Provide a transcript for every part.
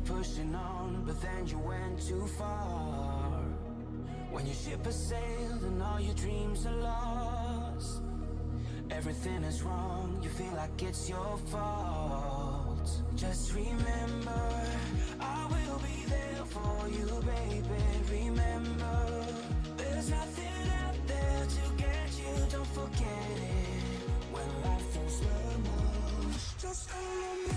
pushing on, but then you went too far. When your ship has sailed and all your dreams are lost, everything is wrong, you feel like it's your fault. Just remember, I will be there for you, baby. Remember, there's nothing out there to get you, don't forget it. When life throws lemons, just call me.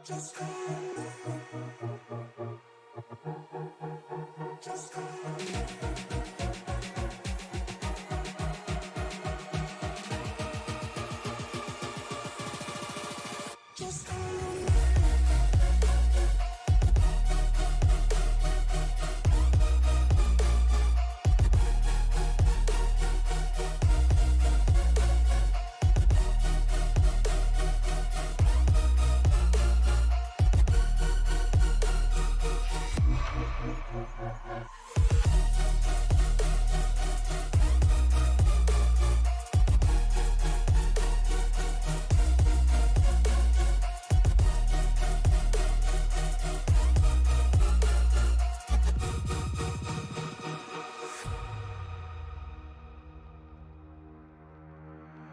Just call me. Just call me. Just call me.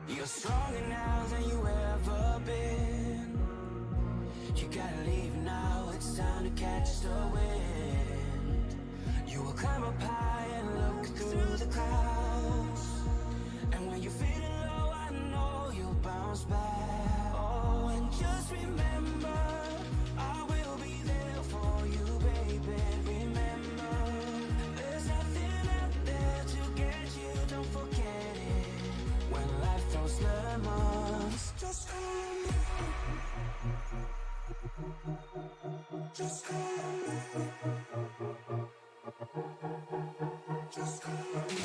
You're stronger now than you ever been. You gotta leave now, it's time to catch the wind. You will climb up high and look through the clouds, and when you're feeling low, I know you'll bounce back. Oh, and just remember, I will be there for you, baby. Remember, there's nothing out there to get you, don't forget it. When life throws lemons, just call me. Just call me. Just call me.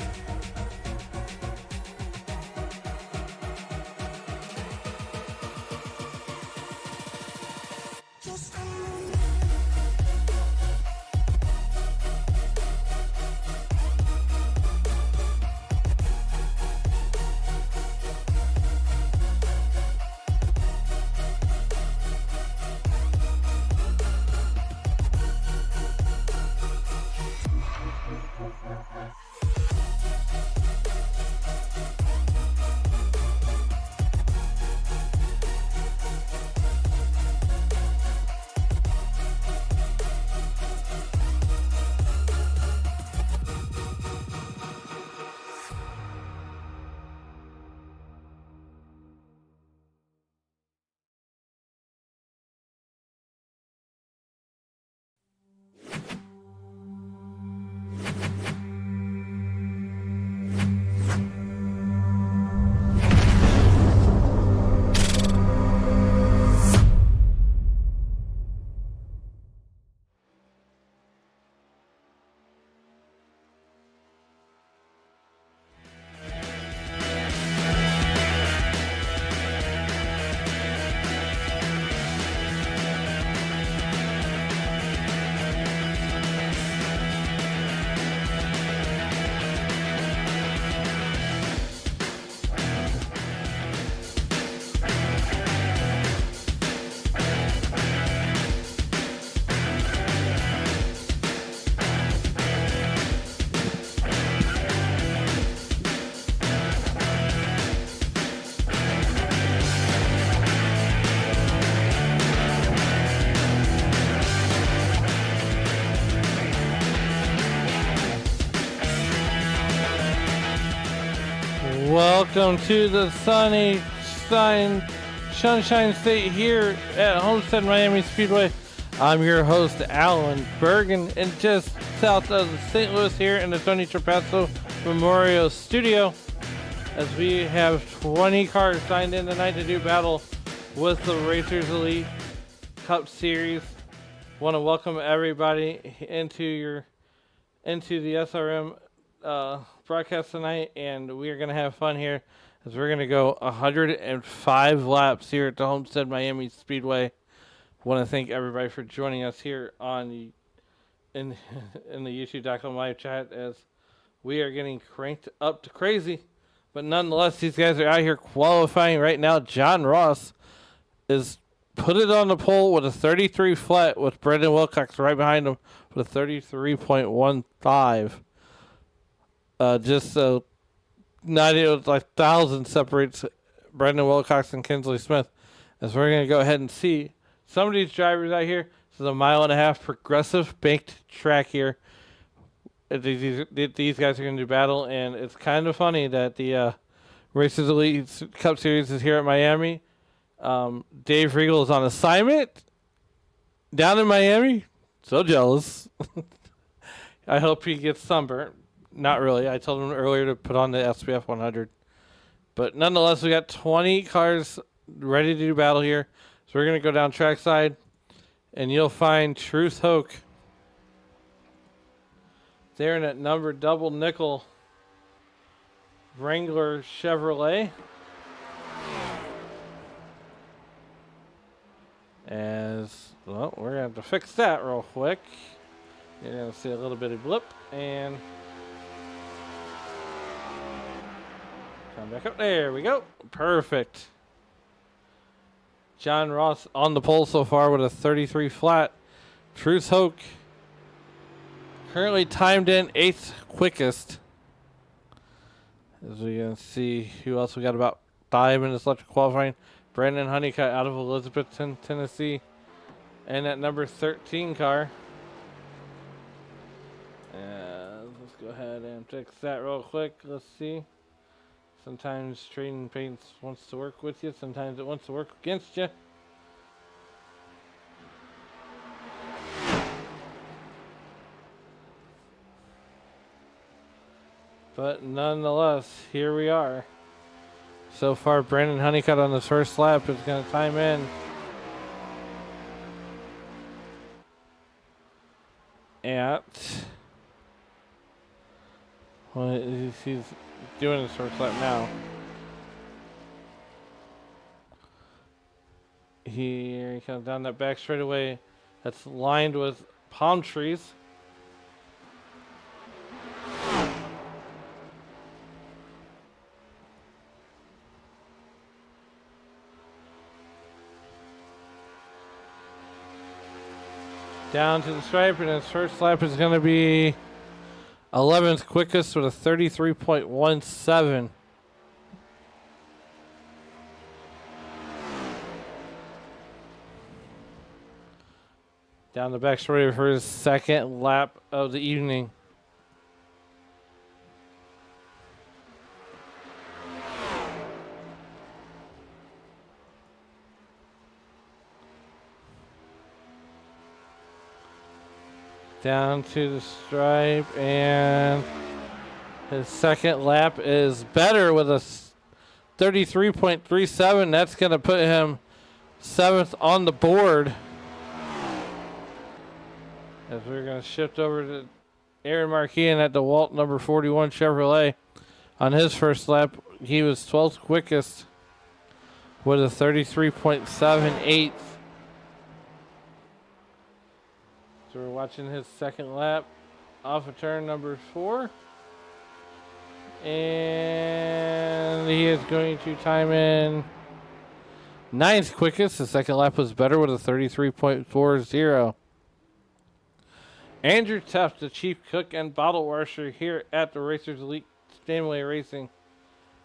Just call me. Welcome to the Sunshine State here at Homestead Miami Speedway. I'm your host, Alan Bergen, and just south of St. Louis here in the Tony Trapasso Memorial Studio, as we have 20 cars signed in tonight to do battle with the Racers Elite Cup Series. Want to welcome everybody into the SRM broadcast tonight, and we are going to have fun here as we're going to go 105 laps here at the Homestead Miami Speedway. Want to thank everybody for joining us here on the in the YouTube.com live chat, as we are getting cranked up to crazy. But nonetheless, these guys are out here qualifying right now. John Ross is put it on the pole with a 33 flat with Brendan Wilcox right behind him with a 33.15. Just not even like thousand separates Brendan Wilcox and Kinsley Smith. As we're going to go ahead and see some of these drivers out here. This is a 1.5 mile progressive banked track here. These guys are going to do battle, and it's kind of funny that the Racers Elite Cup Series is here at Miami. Dave Riegel is on assignment down in Miami. So jealous. I hope he gets sunburnt. Not really. I told him earlier to put on the SPF 100. But nonetheless, we got 20 cars ready to do battle here. So we're going to go down trackside, and you'll find Truth Hoke there in that number double nickel Wrangler Chevrolet. As well, we're going to have to fix that real quick. You're going to see a little bit of blip, and come back up. There we go. Perfect. John Ross on the pole so far with a 33 flat. Truth Hoke currently timed in 8th quickest. As we can see who else we got about 5 minutes left to qualifying. Brandon Honeycutt out of Elizabethton, Tennessee. And that number 13 car. Let's go ahead and fix that real quick. Let's see. Sometimes Trading Paints wants to work with you. Sometimes it wants to work against you. But nonetheless, here we are. So far, Brandon Honeycutt on his first lap is going to time in at, well, he's doing his first lap now. Here he comes down that back straightaway that's lined with palm trees. Down to the stripe, and his first lap is going to be 11th quickest with a 33.17. Down the back straightaway for his second lap of the evening. Down to the stripe, and his second lap is better with a 33.37. That's going to put him 7th on the board. As we're going to shift over to Aaron Marquis at the Walt number 41 Chevrolet. On his first lap, he was 12th quickest with a 33.78. So we're watching his second lap off of turn number 4. And he is going to time in 9th quickest. The second lap was better with a 33.40. Andrew Tuft, the chief cook and bottle washer here at the Racers Elite Stanley Racing.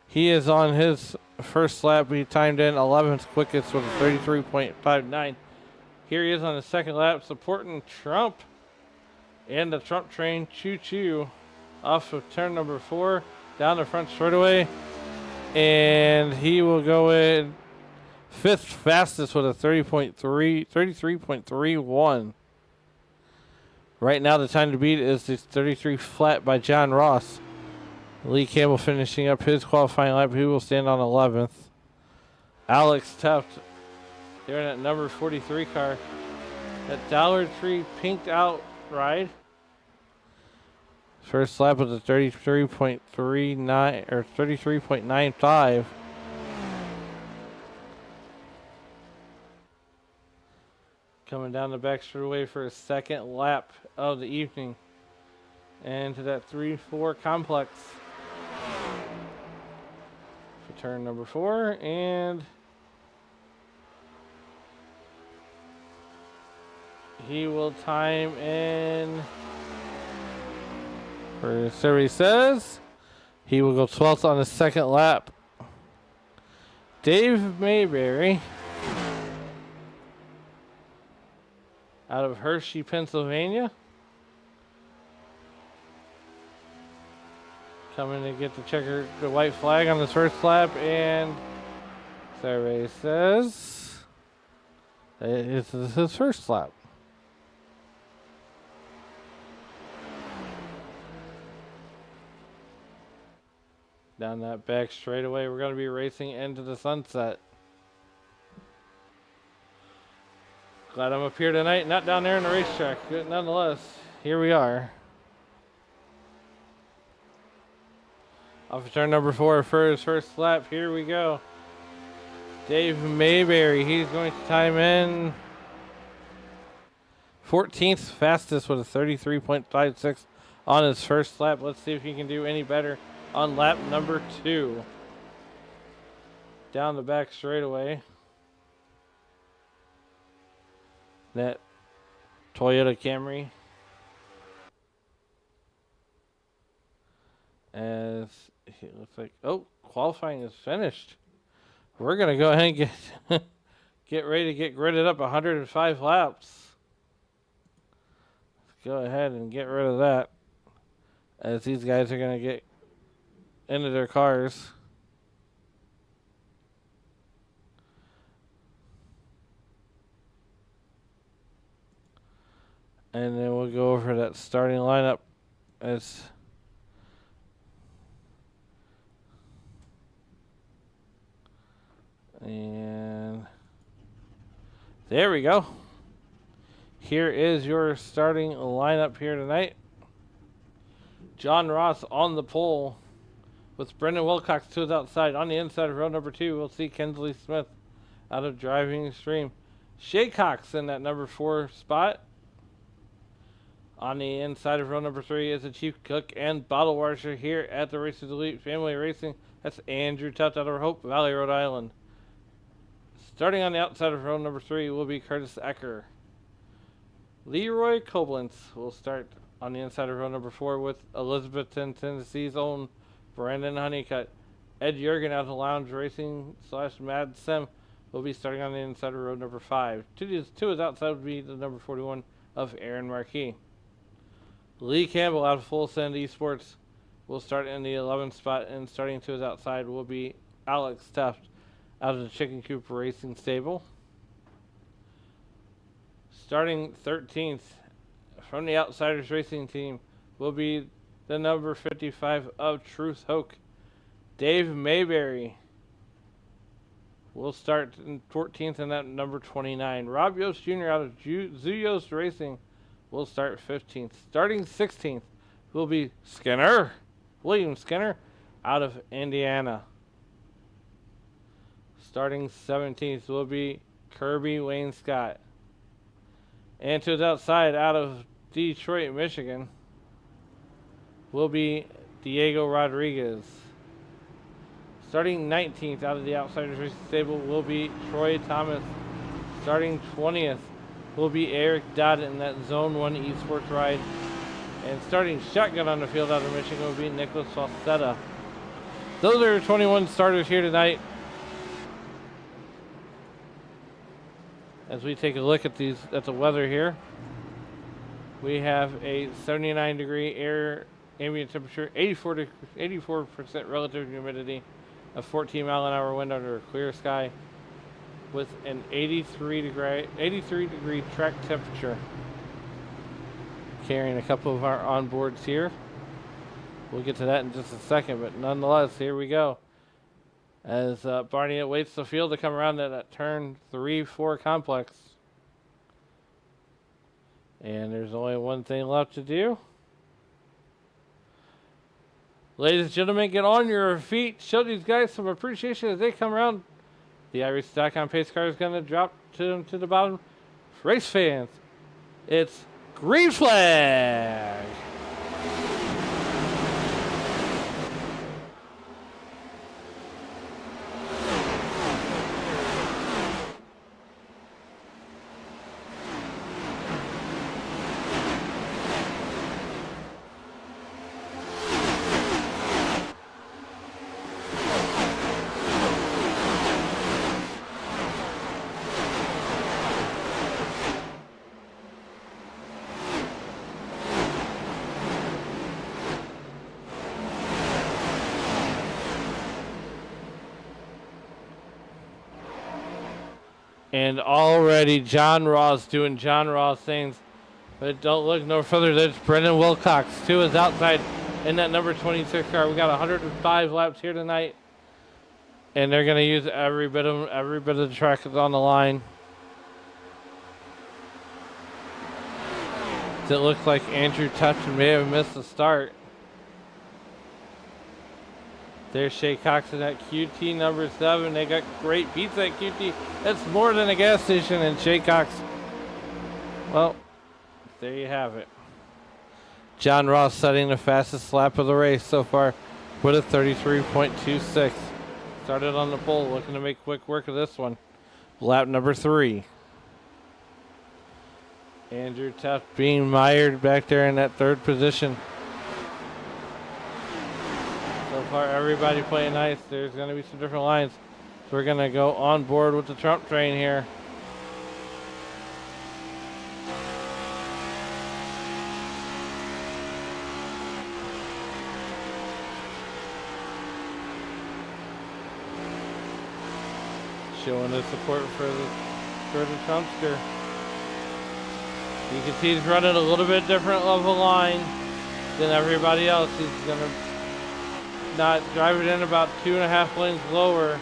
He is on his first lap. He timed in 11th quickest with a 33.59. Here he is on the second lap supporting Trump and the Trump train choo-choo off of turn number 4 down the front straightaway. And he will go in 5th fastest with a 33.31. Right now the time to beat is the 33 flat by John Ross. Lee Campbell finishing up his qualifying lap. He will stand on 11th. Alex Tuft, they're in that number 43 car. That Dollar Tree pinked out ride. First lap was a 33.39 or 33.95. Coming down the back straightaway for his second lap of the evening. And to that 3-4 complex. For turn number 4. And he will time in. For survey says he will go 12th on his second lap. Dave Mayberry out of Hershey, Pennsylvania. Coming to get the white flag on his first lap, and survey says it's his first lap. Down that back straightaway, we're going to be racing into the sunset. Glad I'm up here tonight, not down there in the racetrack. But nonetheless, here we are. Off of turn number 4 for his first lap. Here we go. Dave Mayberry, he's going to time in 14th fastest with a 33.56 on his first lap. Let's see if he can do any better on lap number 2. Down the back straightaway. That Toyota Camry. As it looks like, oh, qualifying is finished. We're going to go ahead and get ready to get gridded up 105 laps. Let's go ahead and get rid of that, as these guys are going to get into their cars. And then we'll go over that starting lineup as and there we go. Here is your starting lineup here tonight. John Ross on the pole with Brendan Wilcox to his outside. On the inside of row number 2, we'll see Kinsley Smith out of Driving Extreme. Shay Cox in that number 4 spot. On the inside of row number 3 is the chief cook and bottle washer here at the Racers Elite Family Racing. That's Andrew Tuft out of Hope Valley, Rhode Island. Starting on the outside of row number 3 will be Curtis Ecker. Leroy Koblenz will start on the inside of row number 4 with Elizabethton, Tennessee's own Brandon Honeycutt. Ed Jurgen out of Lounge Racing / Mad Sim will be starting on the inside of row number 5. To his outside would be the number 41 of Aaron Marquis. Lee Campbell out of Full Send Esports will start in the 11th spot, and starting to his outside will be Alex Tuft out of the Chicken Coop Racing Stable. Starting 13th from the Outsiders Racing Team will be the number 55 of Truth Hoke. Dave Mayberry will start in 14th in that number 29. Rob Yost Jr. out of Zuyos Racing will start 15th. Starting 16th will be William Skinner out of Indiana. Starting 17th will be Kirby Wayne Scott. And to his outside out of Detroit, Michigan will be Diego Rodriguez. Starting 19th out of the Outsiders Racing Stable will be Troy Thomas. Starting 20th will be Eric Dodd in that Zone 1 Esports ride. And starting shotgun on the field out of Michigan will be Nicholas Falsetta. Those are 21 starters here tonight. As we take a look at the weather here, we have a 79 degree ambient temperature, 84% relative humidity, a 14 mile an hour wind under a clear sky, with an 83 degree track temperature. Carrying a couple of our onboards here. We'll get to that in just a second, but nonetheless, here we go. As Barney awaits the field to come around to that turn 3-4 complex. And there's only one thing left to do. Ladies and gentlemen, get on your feet. Show these guys some appreciation as they come around. The iRacing.com pace car is going to drop to them to the bottom. Race fans, it's green flag. And already John Ross doing John Ross things. But don't look no further. There's Brendan Wilcox to his outside in that number 26 car. We got 105 laps here tonight. And they're going to use every bit of the track that's on the line. It looks like Andrew Tufton may have missed the start. There's Shay Cox in that QT number 7. They got great beats at QT. That's more than a gas station. And Shay Cox, well, there you have it. John Ross setting the fastest lap of the race so far with a 33.26. Started on the pole, looking to make quick work of this one. Lap number 3. Andrew Tuft being mired back there in that 3rd position. So far, everybody playing nice. There's going to be some different lines. So we're going to go on board with the Trump train here. Showing the support for the Trumpster. You can see he's running a little bit different level line than everybody else. He's going to not drive it in about 2.5 lanes lower.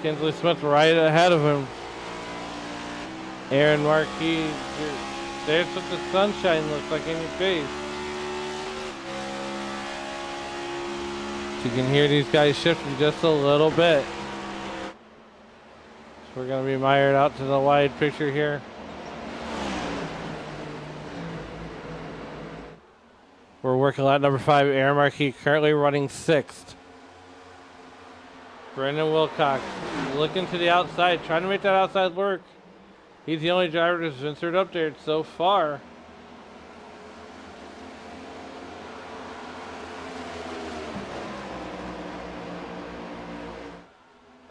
Kinsley Smith right ahead of him. Aaron Marquis, there's what the sunshine looks like in your face. You can hear these guys shifting just a little bit. So we're going to be mired out to the wide picture here. We're working lap number 5. Aaron Marquis currently running 6th. Brendan Wilcox looking to the outside, trying to make that outside work. He's the only driver that's ventured up there so far.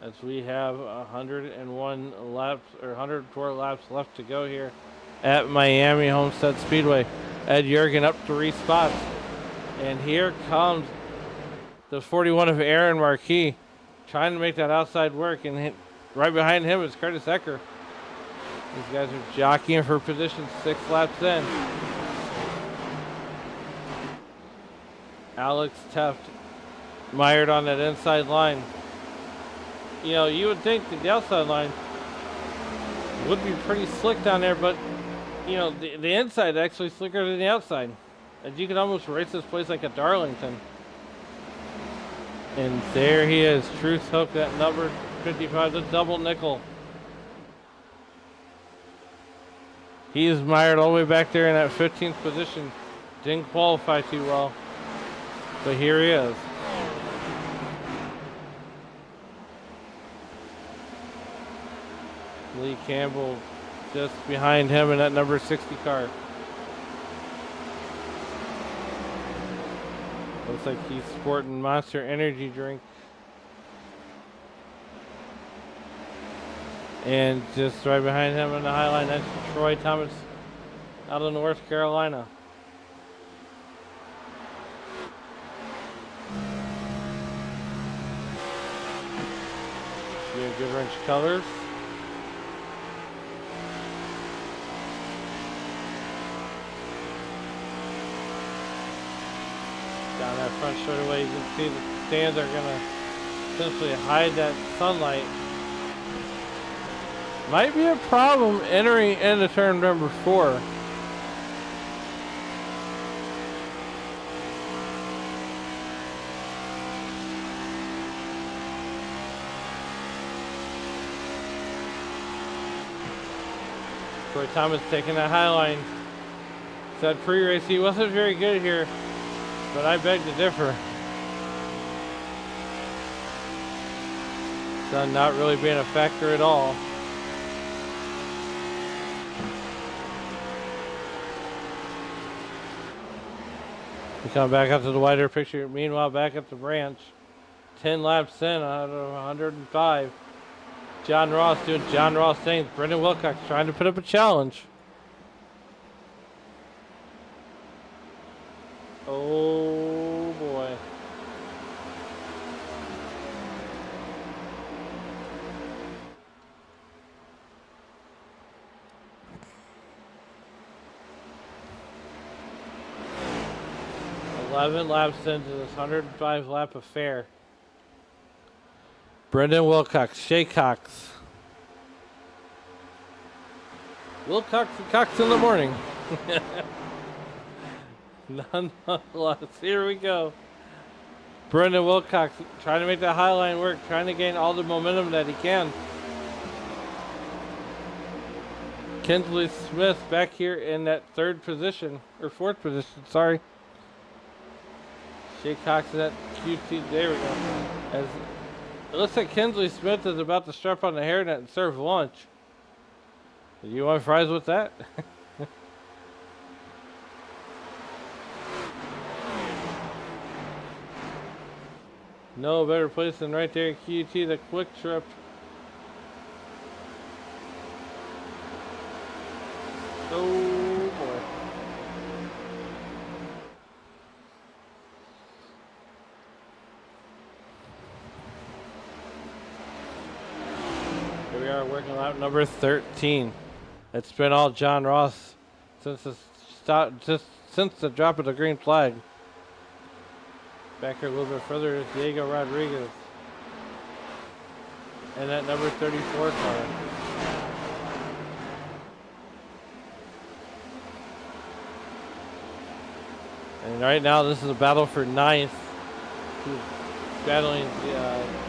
As we have 101 laps or 104 laps left to go here at Miami Homestead Speedway. Ed Jurgen up 3 spots. And here comes the 41 of Aaron Marquis trying to make that outside work. And right behind him is Curtis Ecker. These guys are jockeying for position 6 laps in. Alex Teft mired on that inside line. You know, you would think that the outside line would be pretty slick down there, but you know, the inside actually slicker than the outside. And you can almost race this place like a Darlington. And there he is, Truth Hook, that number 55, the double nickel. He is mired all the way back there in that 15th position. Didn't qualify too well. But here he is. Lee Campbell just behind him in that number 60 car. Looks like he's sporting Monster Energy drink. And just right behind him in the high line, that's Troy Thomas out of North Carolina. We have Good Wrench Colors. Down that front straightaway, you can see the stands are going to essentially hide that sunlight. Might be a problem entering into turn number 4. Troy Thomas taking that high line. Said pre-race he wasn't very good here, but I beg to differ. Sun not really being a factor at all. We come back up to the wider picture. Meanwhile, back at the branch, 10 laps in out of 105. John Ross doing John Ross things. Brendan Wilcox trying to put up a challenge. Oh boy. 11 laps into this 105 lap affair. Brendan Wilcox, Shay Cox. Wilcox and Cox in the morning. Nonetheless, here we go. Brendan Wilcox trying to make that high line work, trying to gain all the momentum that he can. Kinsley Smith back here in that third position, or fourth position, sorry. Shay Cox in that QT, there we go. As it looks like Kinsley Smith is about to strap on the hairnet and serve lunch. Do you want fries with that? No better place than right there, QT, the quick trip. Oh boy. Here we are working lap number 13. It's been all John Ross since the drop of the green flag. Back here a little bit further is Diego Rodriguez. And that number 34 car. And right now this is a battle for ninth. He's battling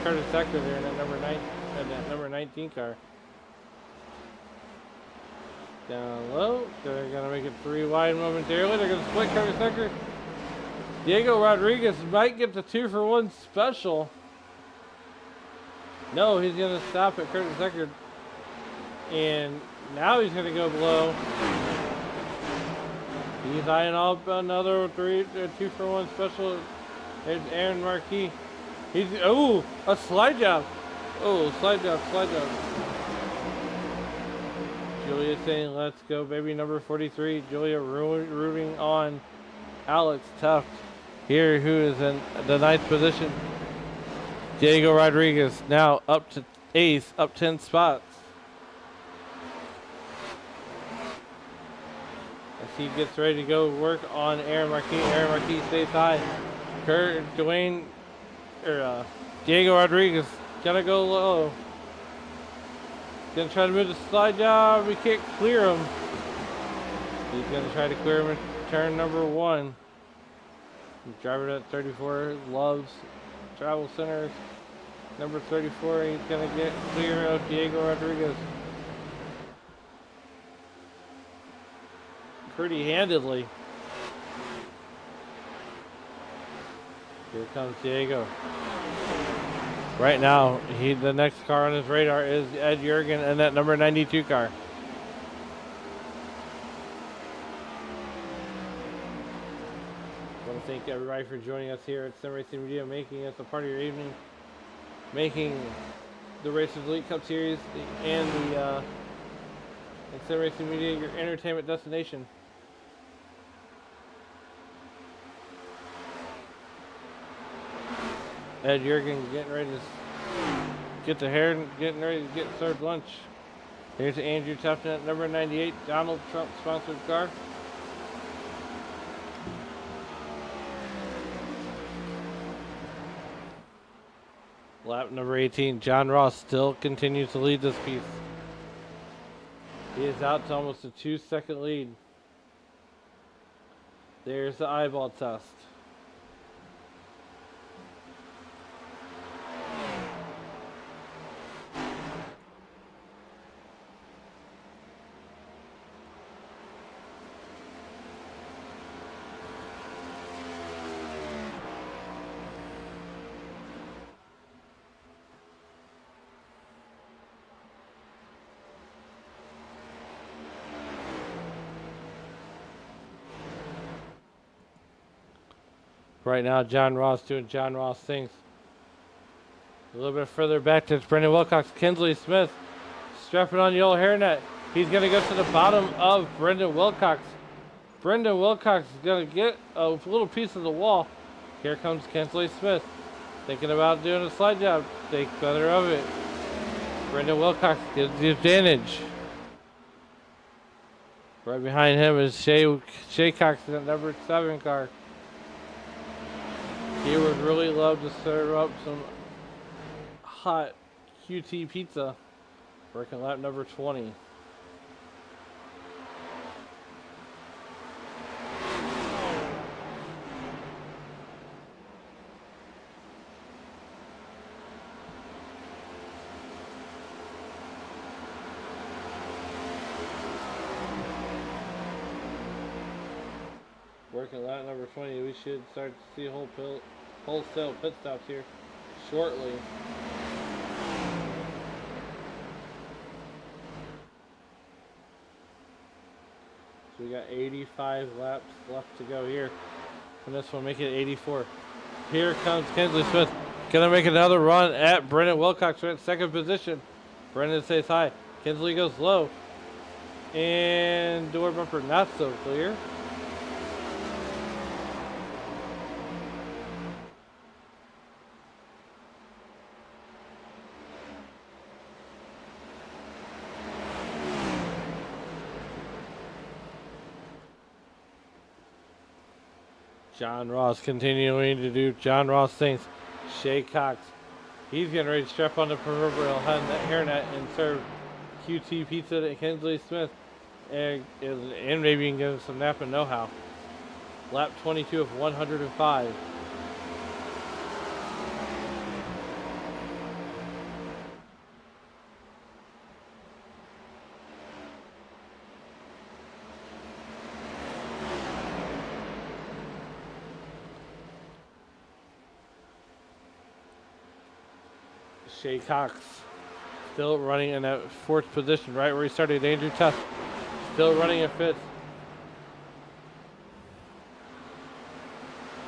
Curtis Sector there in that number 19 car. Down low. They're going to make it 3 wide momentarily. They're going to split Curtis Sector. Diego Rodriguez might get the 2-for-1 special. No, he's going to stop at Curtis Deckard. And now he's going to go below. He's eyeing up another 2-for-1 special. There's Aaron Marquis. He's, oh, a slide job. Oh, slide job. Julia saying, let's go, baby, number 43. Julia rooting on Alex Tuft. Here, who is in the 9th position. Diego Rodriguez now up to 8th, up 10 spots. As he gets ready to go work on Aaron Marquis. Aaron Marquis stays high. Diego Rodriguez gotta go low. Gonna try to move the slide job. We can't clear him. He's gonna try to clear him in turn number 1. Driver at 34 loves travel centers. Number 34, he's going to get clear of Diego Rodriguez. Pretty handedly. Here comes Diego. Right now, the next car on his radar is Ed Jurgen and that number 92 car. Thank everybody for joining us here at Sim Racing Media, making us a part of your evening, making the Racers Elite Cup Series and the Sim Racing Media your entertainment destination. Ed Jurgen getting ready to get the hair, getting ready to get served lunch. Here's Andrew Tufton at number 98, Donald Trump sponsored car. Lap number 18, John Ross still continues to lead this piece. He is out to almost a 2-second lead. There's the eyeball test. Right now, John Ross doing John Ross things. A little bit further back to Brendan Wilcox. Kinsley Smith strapping on yellow hairnet. He's going to go to the bottom of Brendan Wilcox. Brendan Wilcox is going to get a little piece of the wall. Here comes Kinsley Smith. Thinking about doing a slide job. Take better of it. Brendan Wilcox gets the advantage. Right behind him is Shay Cox in the number 7 car. He would really love to serve up some hot QT pizza. Working lap number 20. Working lap number 20, we should start to see wholesale pit stops here shortly. So we got 85 laps left to go here. And this will make it 84. Here comes Kinsley Smith. Gonna make another run at Brendan Wilcox in second position. Brendan says hi. Kinsley goes low. And door bumper not so clear. John Ross continuing to do John Ross things. Shay Cox, he's getting ready to strap on the proverbial hairnet and serve QT pizza to Kinsley Smith. And maybe you can give him some nap and know-how. Lap 22 of 105. Shay Cox still running in that fourth position, right where he started. Andrew Tuff still running in fifth.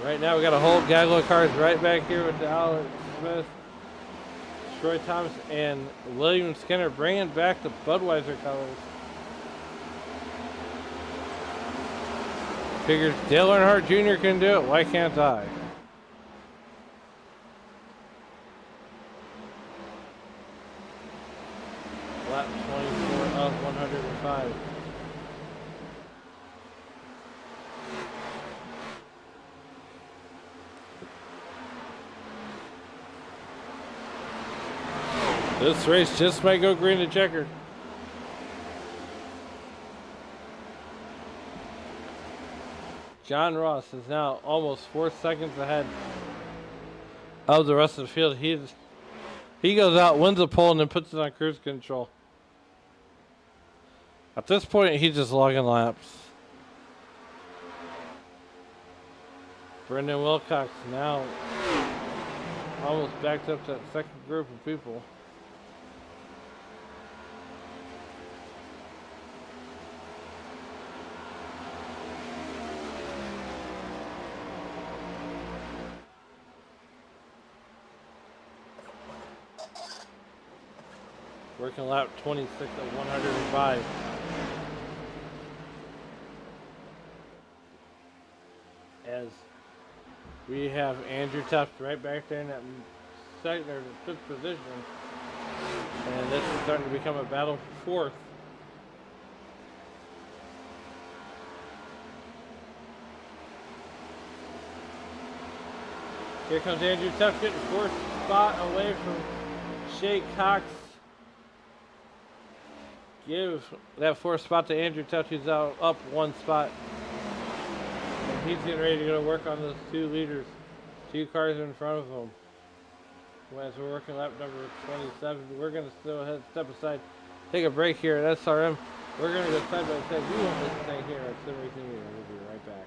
Right now we got a whole gaggle of cars right back here with Alex Smith, Troy Thomas, and William Skinner bringing back the Budweiser colors. Figures Dale Earnhardt Jr. can do it, why can't I? Lap 24 of 105. This race just might go green to checkered. John Ross is now almost 4 seconds ahead of the rest of the field. He goes out, wins the pole, and then puts it on cruise control. At this point, he's just logging laps. Brendan Wilcox now almost backed up that second group of people. Working lap 26 at 105. As we have Andrew Tuft right back there in that second or fifth position. And this is starting to become a battle for fourth. Here comes Andrew Tuft getting fourth spot away from Shay Cox. Give that fourth spot to Andrew Tuft, who's out up one spot. And he's getting ready to go to work on those two leaders. Two cars in front of him. As we're working lap number 27, we're going to still step aside, take a break here at SRM. We're going to go side by side. We won't miss a thing here at Sim Racing Media. We'll be right back.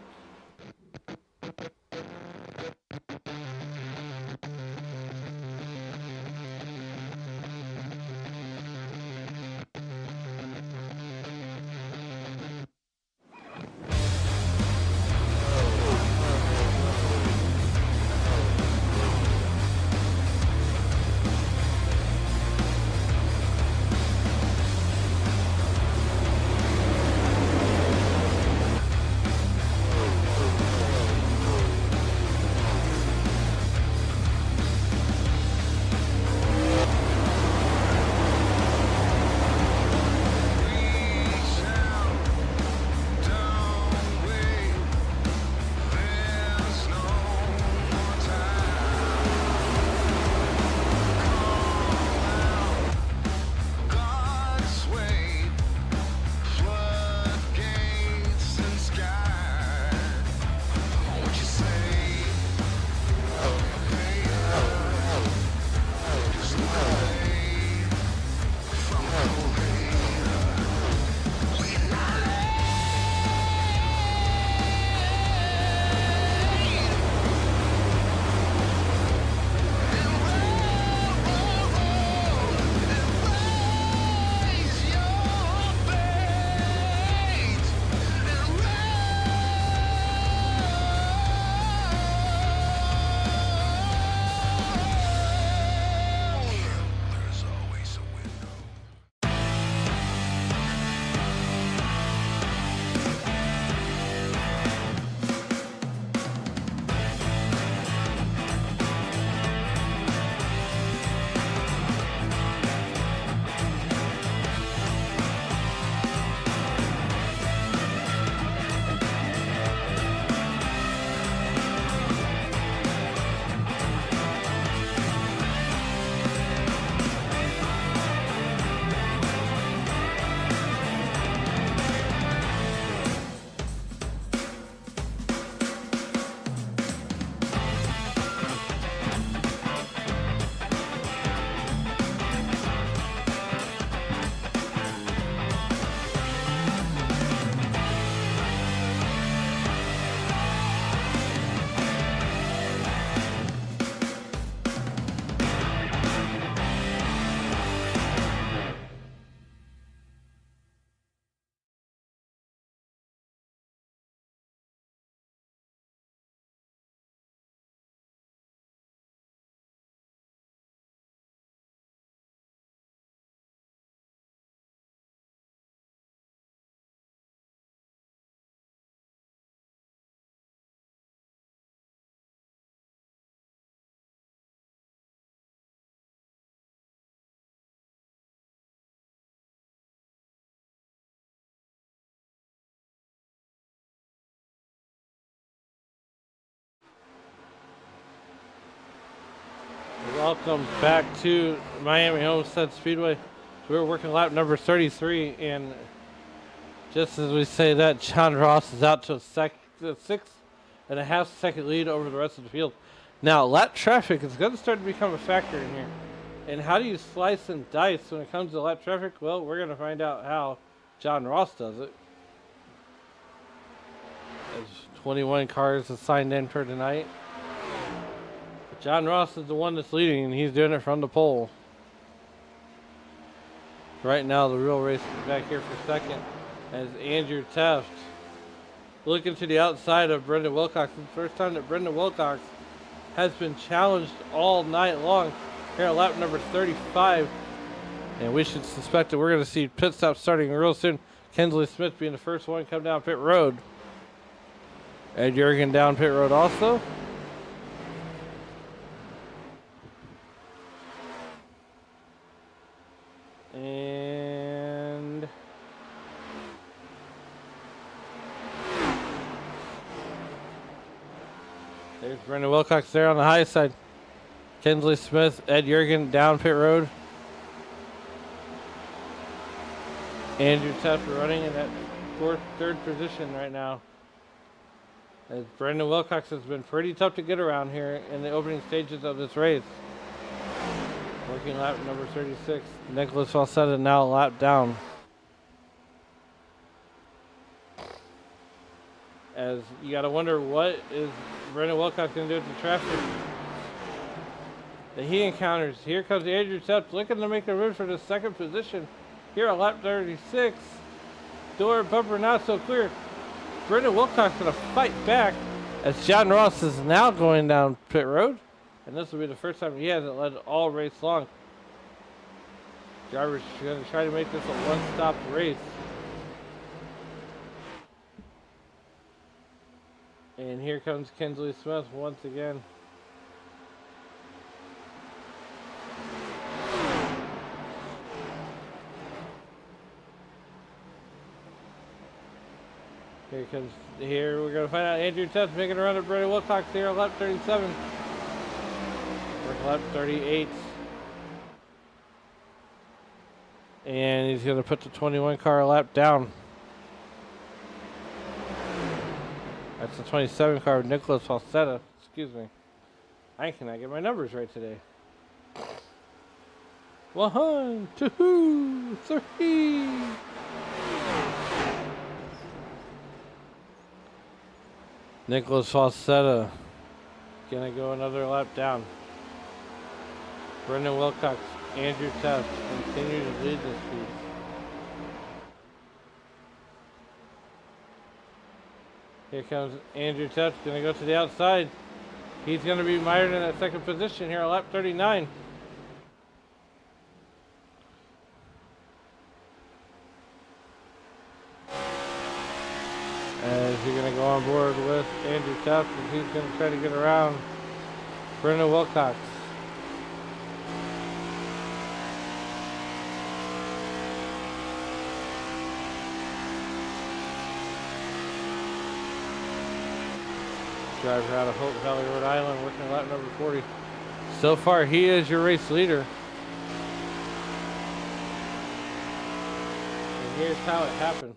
Welcome back to Miami Homestead Speedway. We're working lap number 33, and just as we say that, John Ross is out to a 6.5 second lead over the rest of the field. Now, lap traffic is going to start to become a factor in here. And how do you slice and dice when it comes to lap traffic? Well, we're going to find out how John Ross does it. There's 21 cars assigned in for tonight. John Ross is the one that's leading, and he's doing it from the pole. Right now, the real race is back here for second as Andrew Taft looking to the outside of Brendan Wilcox. It's the first time that Brendan Wilcox has been challenged all night long here at lap number 35. And we should suspect that we're going to see pit stops starting real soon. Kinsley Smith being the first one to come down pit road. Ed Jurgen down pit road also. And there's Brendan Wilcox there on the high side. Kinsley Smith, Ed Jurgen down pit road. Andrew Taft running in that third position right now. As Brendan Wilcox has been pretty tough to get around here in the opening stages of this race. Working lap number 36. Nicholas Falsetta now a lap down. As you got to wonder, what is Brendan Wilcox going to do with the traffic that he encounters? Here comes Andrew Taft looking to make a move for the second position here at lap 36. Door bumper not so clear. Brendan Wilcox going to fight back as John Ross is now going down pit road. And this will be the first time he hasn't led all race long. Driver's going to try to make this a one-stop race. And here comes Kinsley Smith once again. Here we're going to find out Andrew Taft making a run at Brendan Wilcox here on lap 37. Lap 38. And he's going to put the 21 car lap down. That's the 27 car of Nicholas Falsetta. Excuse me. I cannot get my numbers right today. 1, 2, 3. Nicholas Falsetta gonna go another lap down. Brendan Wilcox, Andrew Taft continue to lead this piece. Here comes Andrew Taft, going to go to the outside. He's going to be mired in that second position here at lap 39. As he's going to go on board with Andrew Taft, and he's going to try to get around Brendan Wilcox. Driver out of Hope Valley, Rhode Island, working lap number 40. So far, he is your race leader. And here's how it happened.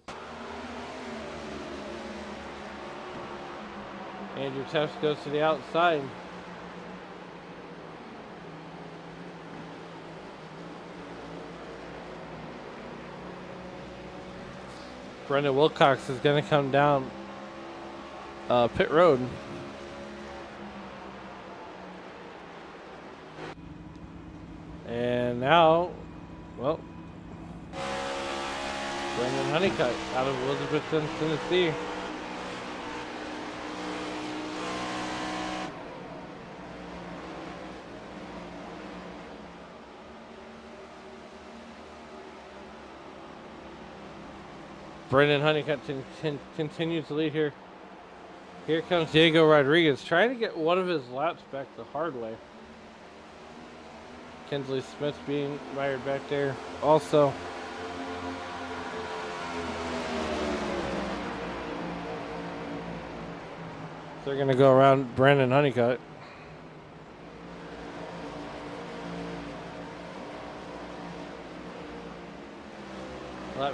Andrew Taft goes to the outside. Brendan Wilcox is going to come down pit road. And now, well, Brendan Honeycutt out of Elizabethton, Tennessee. Brendan Honeycutt continues to lead here. Here comes Diego Rodriguez, trying to get one of his laps back the hard way. Kinsley Smith being mired back there also. They're going to go around Brendan Honeycutt.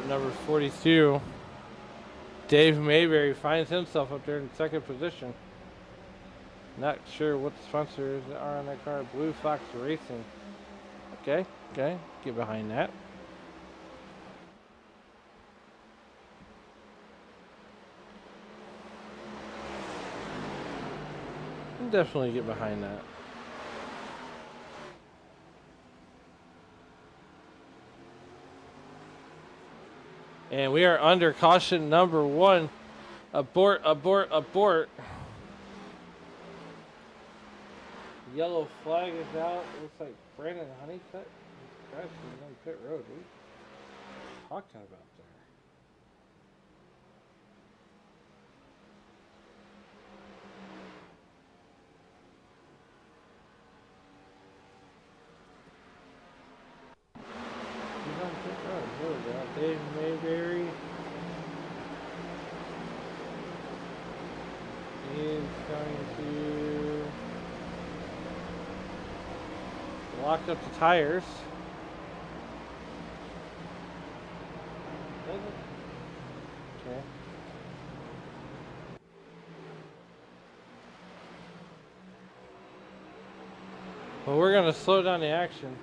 lap number 42. Dave Mayberry finds himself up there in second position. Not sure what the sponsors are on that car. Blue Fox Racing. Okay, get behind that. Definitely get behind that. And we are under caution number 1. Abort. Yellow flag is out. Looks like Brandon Honeycutt crashed on pit road. What are you talking about there? He's on pit road. Here we go. Dave Mayberry is going to lock up the tires. Okay. Well, we're going to slow down the action.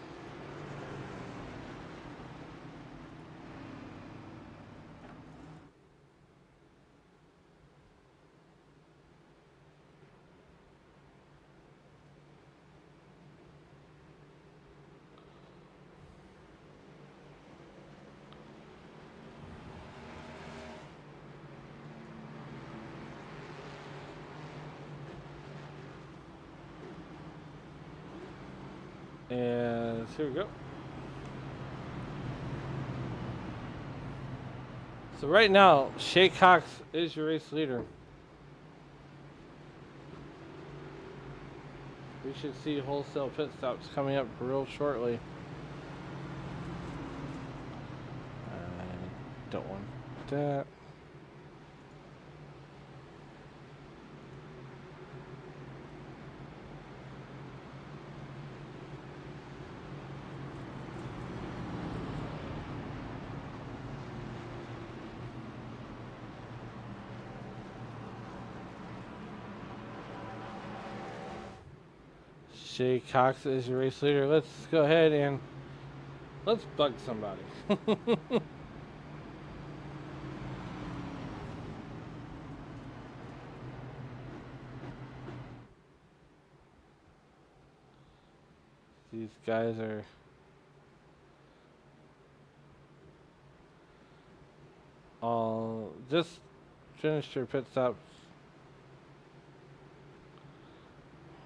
And here we go. So right now, Shay Cox is your race leader. We should see wholesale pit stops coming up real shortly. I don't want that. Shay Cox is your race leader. Let's go ahead and let's bug somebody. These guys are all just finished their pit stops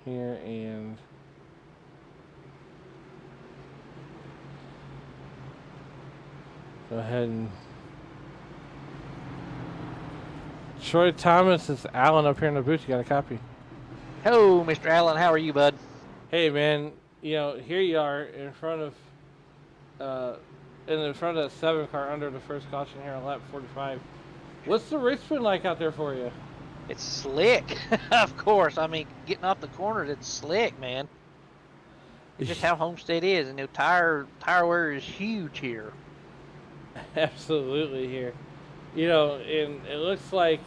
here, and go ahead and Troy Thomas is Alan up here in the booth. You got a copy? Hello, Mr. Allen. How are you, bud? Hey, man. You know, here you are in front of that 7 car under the first caution here on lap 45. What's the race been like out there for you? It's slick, of course. I mean, getting off the corners, it's slick, man. It's just how Homestead is, and tire wear is huge here. Absolutely here. You know, and it looks like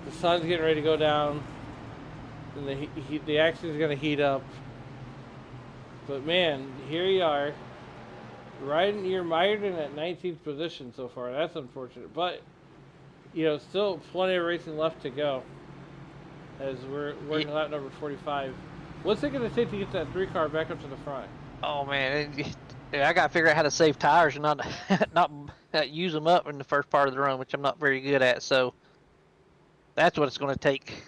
the sun's getting ready to go down, and the action's going to heat up. But man, here you are, you're mired in at 19th position so far. That's unfortunate, but you know, still plenty of racing left to go as we're working lap number 45. What's it going to take to get that 3 car back up to the front? Oh man, I got to figure out how to save tires and not use them up in the first part of the run, which I'm not very good at. So that's what it's going to take.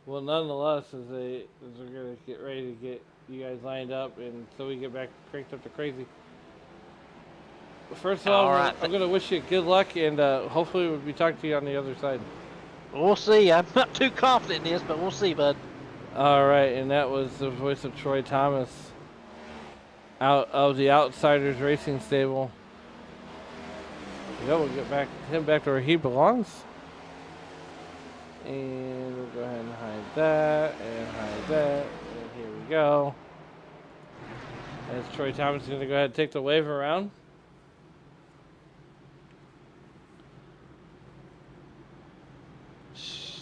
Well, nonetheless, as we're going to get ready to get you guys lined up, and so we get back cranked up to crazy. First of all, right. I'm going to wish you good luck, and hopefully we'll be talking to you on the other side. We'll see. I'm not too confident in this, but we'll see, bud. All right, and that was the voice of Troy Thomas out of the Outsiders Racing Stable. We'll get him back to where he belongs. And we'll go ahead and hide that, and hide that, and here we go. As Troy Thomas is going to go ahead and take the wave around.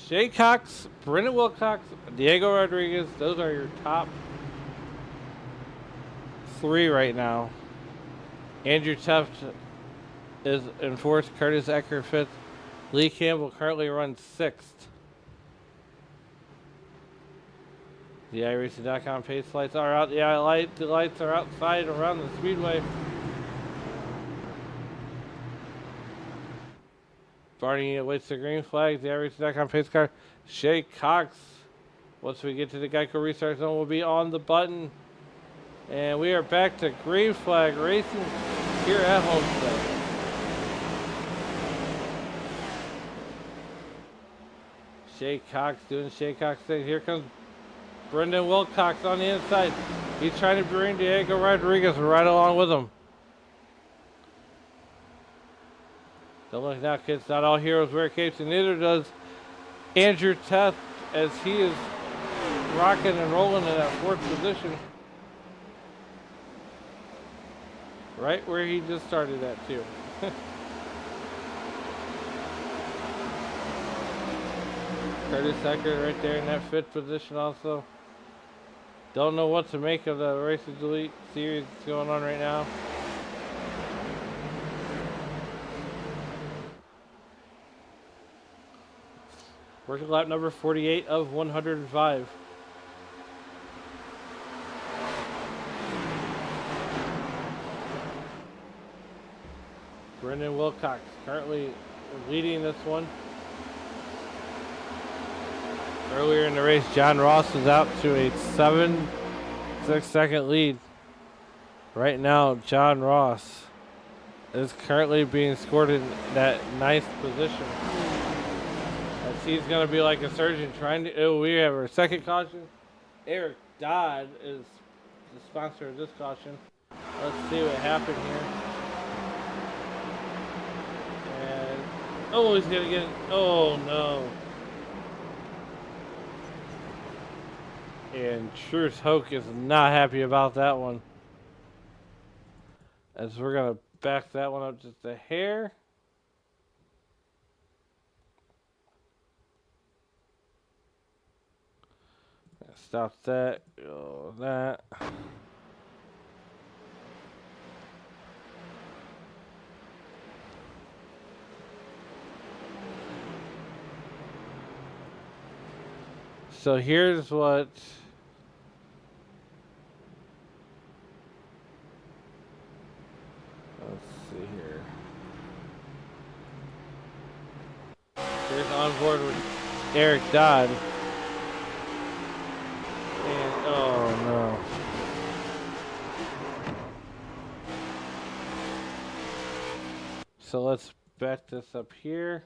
Jay Cox, Brendan Wilcox, Diego Rodriguez. Those are your top 3 right now. Andrew Tuft is in 4th. Curtis Ecker 5th. Lee Campbell currently runs 6th. The iRacing.com pace lights are out. The lights are outside around the speedway. Barney awaits the green flag. The iRacing.com pace car. Shay Cox. Once we get to the Geico restart zone, we'll be on the button. And we are back to green flag racing here at Homestead. Shay Cox doing Shay Cox thing. Here comes Brendan Wilcox on the inside. He's trying to bring Diego Rodriguez right along with him. Don't look now, kids. Not all heroes wear capes, and neither does Andrew Tuft, as he is rocking and rolling in that 4th position. Right where he just started at, too. Curtis Eckert right there in that 5th position also. Don't know what to make of the Races Elite series that's going on right now. Working lap number 48 of 105. Brendan Wilcox currently leading this one. Earlier in the race, John Ross was out to a 6-second lead. Right now, John Ross is currently being scored in that 9th position. As he's going to be like a surgeon trying to... Oh, we have our 2nd caution. Eric Dodd is the sponsor of this caution. Let's see what happened here. And... Oh, he's going to get... Oh, no. And Truce Hoke is not happy about that one. As we're going to back that one up just a hair. Stop that. Go that. So here's what... Let's see here. Here's on board with Eric Dodd. And, oh no. So let's back this up here.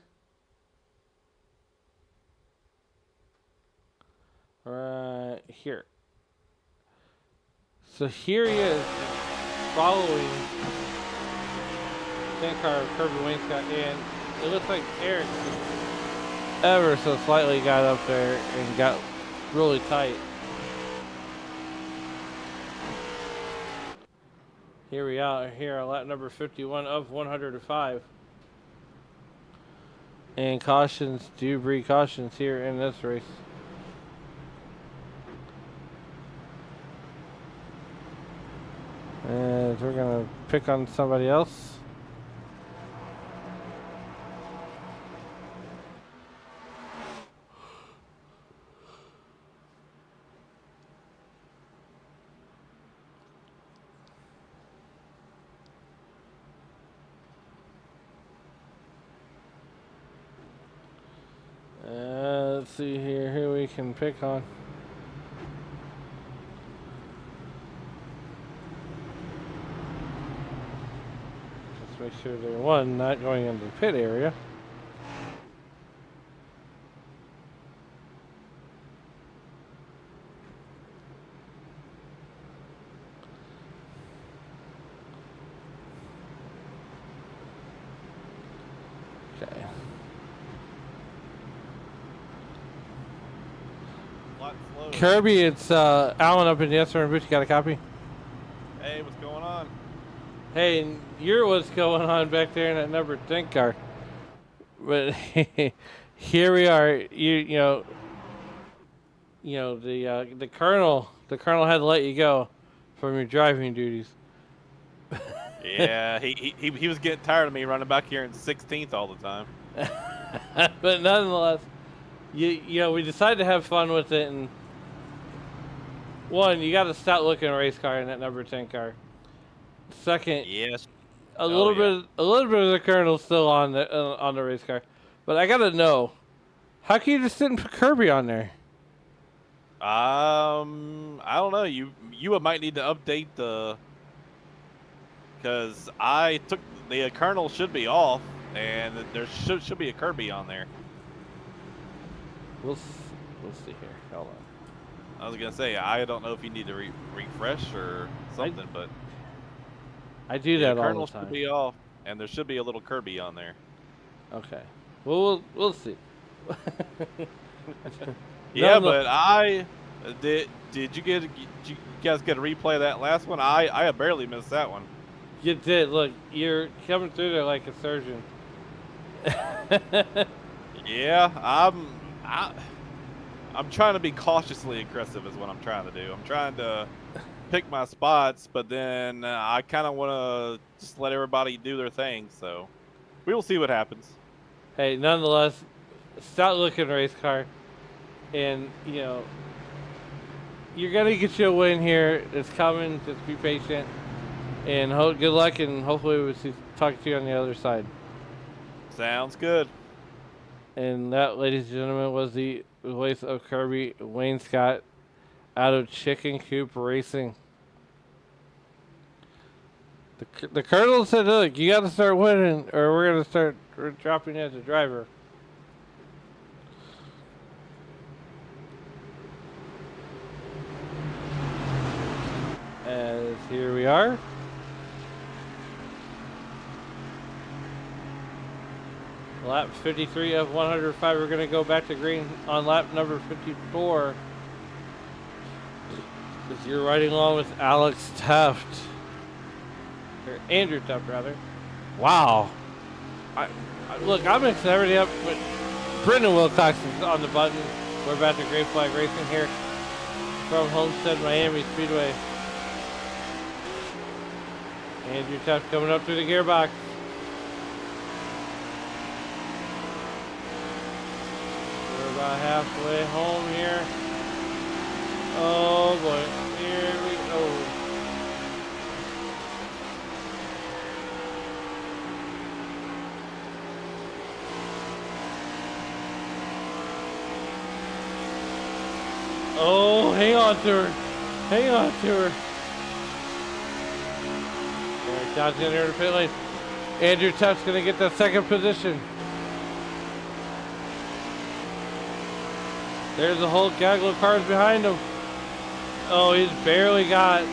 Right here. So here he is following car Kirby Wainscott, and it looks like Eric ever so slightly got up there and got really tight. Here we are, here on lap number 51 of 105. And cautions do breed cautions here in this race. And we're going to pick on somebody else. Let's see here, who we can pick on. Let's make sure they're one not going into the pit area. Okay. Kirby, it's Alan up in the SRM booth. You got a copy? Hey, what's going on? Hey, you're what's going on back there in that number 10 car. But here we are. The colonel had to let you go from your driving duties. Yeah, he was getting tired of me running back here in 16th all the time. But nonetheless, we decided to have fun with it, and one, you got a stout looking race car in that number 10 car. Second, Yes. a little bit of the colonel's still on the race car, but I gotta know, how can you just didn't put Kirby on there? I don't know. You might need to update because I took the Colonel should be off, and there should be a Kirby on there. We'll see here. Hold on. I was gonna say I don't know if you need to refresh or something, but I do that all the Colonel time. should be off, and there should be a little Kirby on there. Okay. Well, we'll see. Yeah, No. but I did you guys get a replay of that last one? I barely missed that one. You did. Look, you're coming through there like a surgeon. Yeah, I'm trying to be cautiously aggressive is what I'm trying to do. I'm trying to pick my spots, but then I kind of want to just let everybody do their thing. So we will see what happens. Hey, nonetheless, stout looking race car, and you're gonna get you a win here. It's coming. Just be patient, and good luck, and hopefully we'll talk to you on the other side. Sounds good. And that, ladies and gentlemen, was the voice of Kirby Wayne Scott out of Chicken Coop Racing. The colonel said, "Look, you got to start winning, or we're gonna start dropping you as a driver." As here we are. Lap 53 of 105. We're going to go back to green on lap number 54. Because you're riding along with Alex Tuft. Or Andrew Tuft, rather. Wow. Look, I'm mixing everything up, but Brendan Wilcox is on the button. We're back to Great Flag Racing here from Homestead, Miami Speedway. Andrew Tuft coming up through the gearbox. About halfway home here. Oh boy, here we go. Oh, hang on to her. Hang on to her. Eric John's in here to pit lane. Andrew Tuft's going to get that second position. There's a whole gaggle of cars behind him. Oh, he's barely got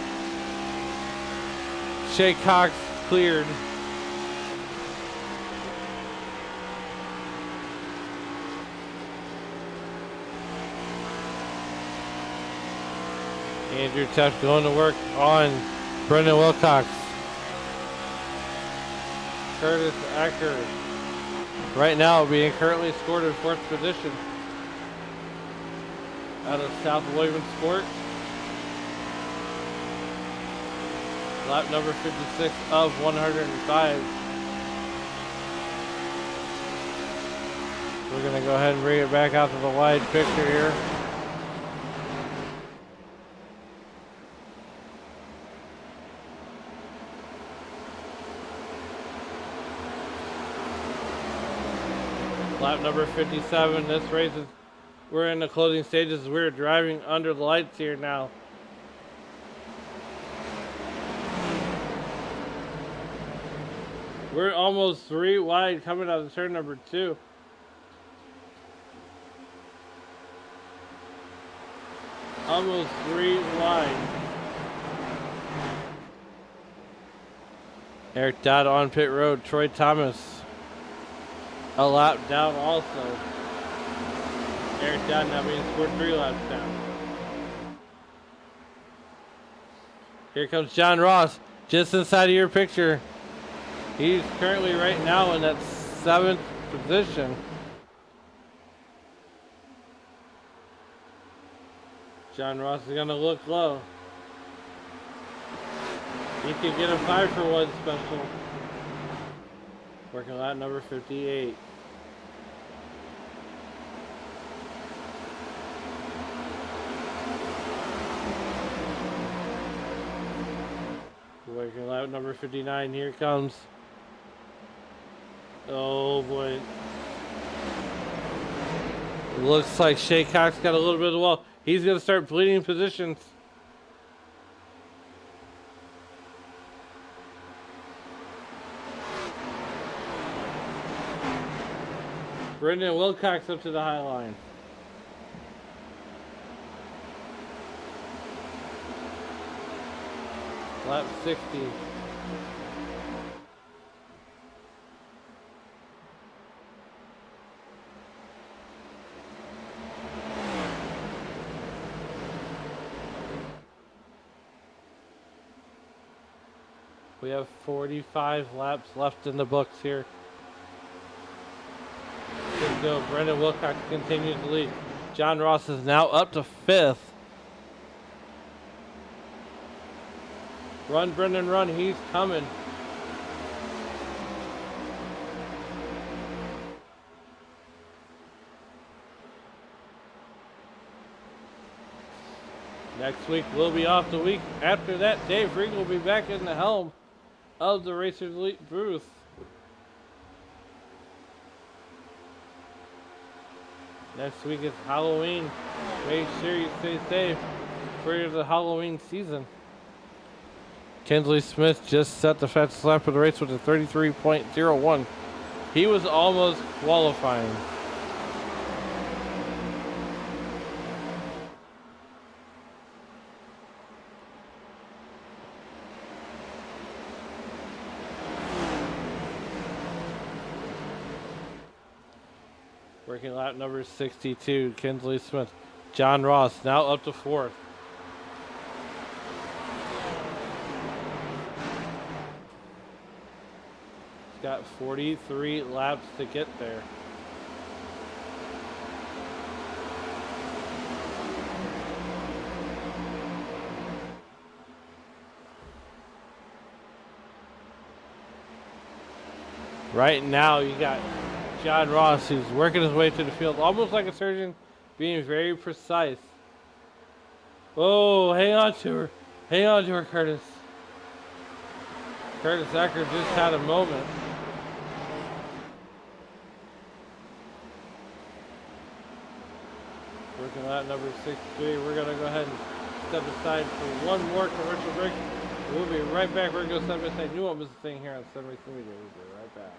Shay Cox cleared. Andrew Tuft going to work on Brendan Wilcox. Curtis Acker right now being currently scored in 4th position. Out of South Williamsport. Lap number 56 of 105. We're going to go ahead and bring it back out to the wide picture here. Lap number 57. This race is, we're in the closing stages. We're driving under the lights here now. We're almost 3 wide coming out of turn number 2. Almost 3 wide. Eric Dodd on pit road. Troy Thomas a lap down also. Eric Dodd now being scored 3 laps down. Here comes John Ross just inside of your picture. He's currently right now in that 7th position. John Ross is gonna look low. He could get a 5-for-1 special. Working lap number 58. Working lap number 59. Here it comes. Oh boy. It looks like Shay Cox got a little bit of the wall. He's gonna start bleeding positions. Brendan Wilcox up to the high line. Lap 60. We have 45 laps left in the books here. Good go. Brendan Wilcox continues to lead. John Ross is now up to 5th. Run, Brendan, run. He's coming. Next week we'll be off. The week after that, Dave Regal will be back in the helm of the Racers Elite booth. Next week is Halloween. Make sure you stay safe for the Halloween season. Kinsley Smith just set the fastest lap of the race with a 33.01. He was almost qualifying. Working lap number 62, Kinsley Smith. John Ross now up to 4th. He's got 43 laps to get there. Right now you got John Ross, who's working his way to the field, almost like a surgeon, being very precise. Oh, hang on to her. Hang on to her, Curtis. Curtis Ecker just had a moment. Working lap number 63. We're going to go ahead and step aside for one more commercial break. We'll be right back. We're going to go side by side. You won't miss a thing here on 73 Media. We'll be right back.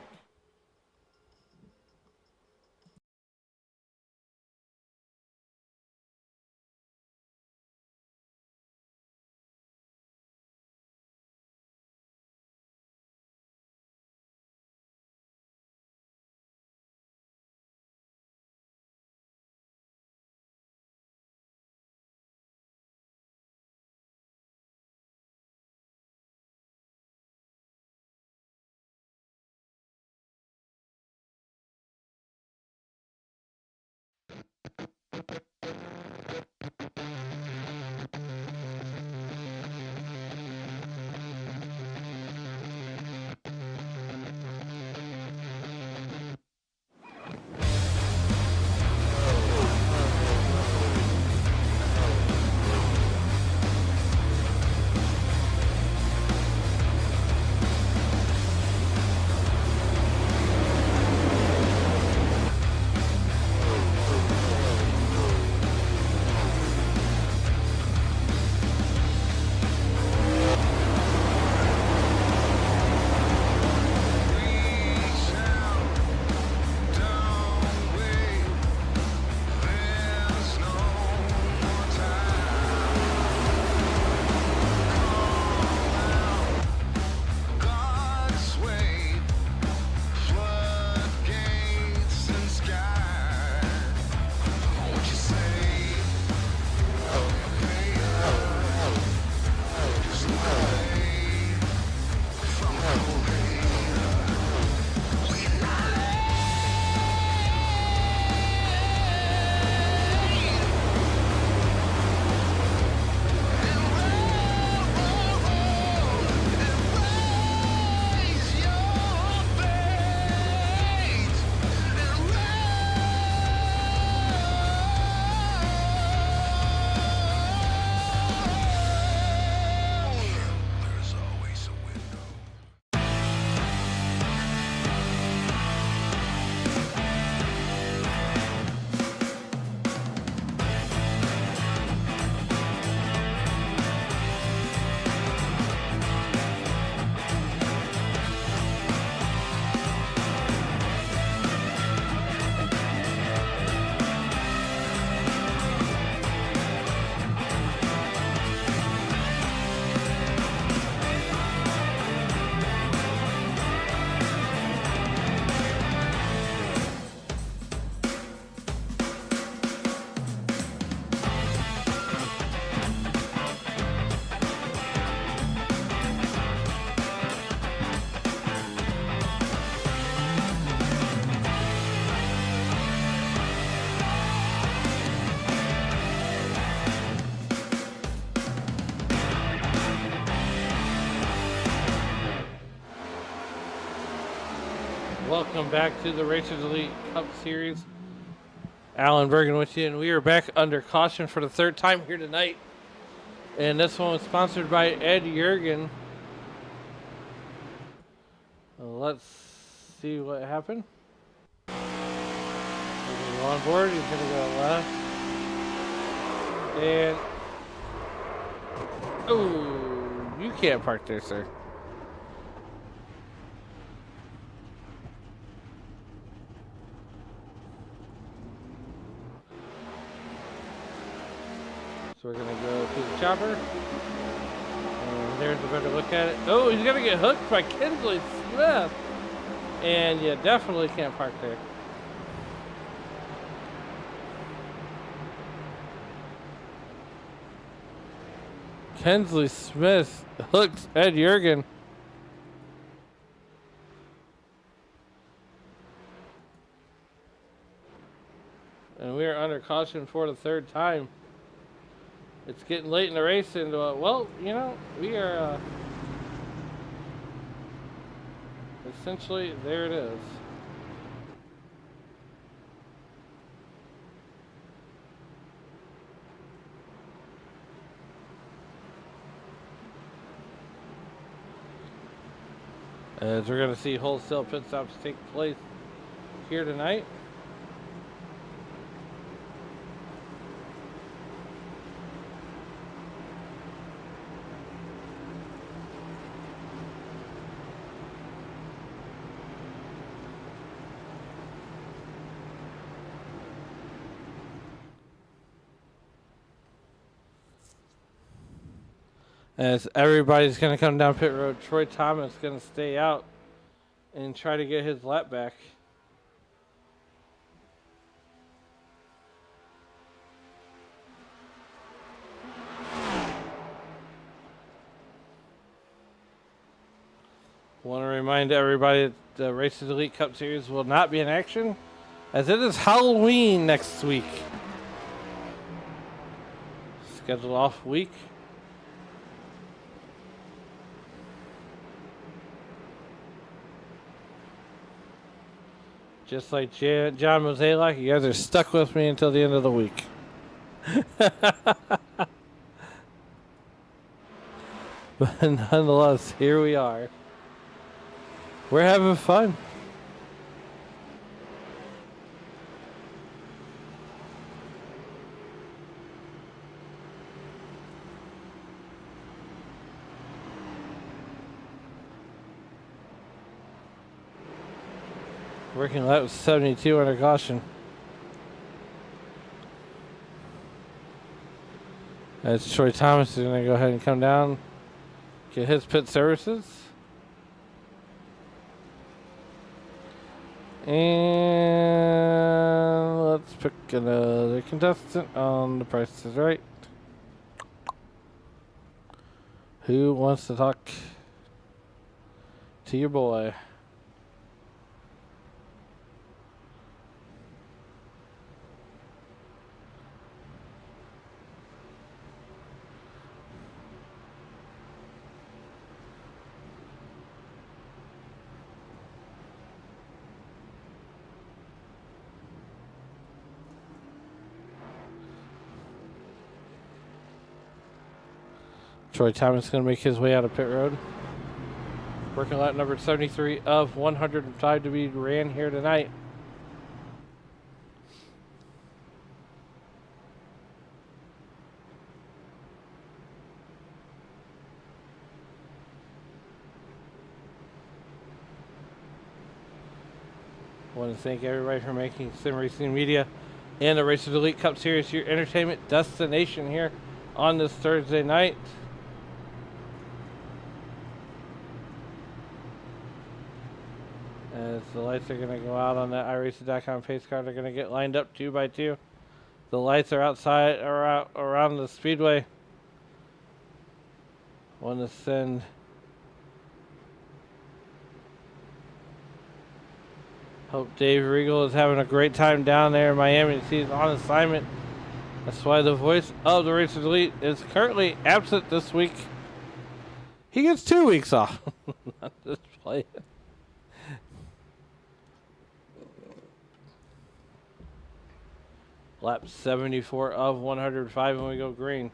Welcome back to the Racers Elite Cup Series. Alan Bergen with you, and we are back under caution for the third time here tonight. And this one was sponsored by Ed Jurgen. Let's see what happened. He's going to go on board. He's going to go left. And... oh, you can't park there, sir. So we're going to go to the chopper. And there's a better look at it. Oh, he's going to get hooked by Kinsley Smith. And you definitely can't park there. Kinsley Smith hooks Ed Jurgen. And we are under caution for the third time. It's getting late in the race, and well, you know, we are essentially there. It is. As we're going to see wholesale pit stops take place here tonight. As everybody's going to come down pit road, Troy Thomas going to stay out and try to get his lap back. Want to remind everybody that the Racers Elite Cup Series will not be in action, as it is Halloween next week. Scheduled off week. Just like John Mozeliak, you guys are stuck with me until the end of the week. But nonetheless, here we are. We're having fun. Working lap was 72 under caution. As Troy Thomas is going to go ahead and come down, get his pit services. And let's pick another contestant on The Price is Right. Who wants to talk to your boy? Troy Thomas is going to make his way out of pit road. Working lap number 73 of 105 to be ran here tonight. I want to thank everybody for making Sim Racing Media and the Racers Elite Cup Series your entertainment destination here on this Thursday night. As the lights are going to go out on that iRacing.com pace car, they're going to get lined up 2 by 2. The lights are outside or out around the speedway. Want to send hope Dave Regal is having a great time down there in Miami. He's on assignment. That's why the voice of the Racers Elite is currently absent this week. He gets 2 weeks off. Not just playing. Lap 74 of 105 when we go green.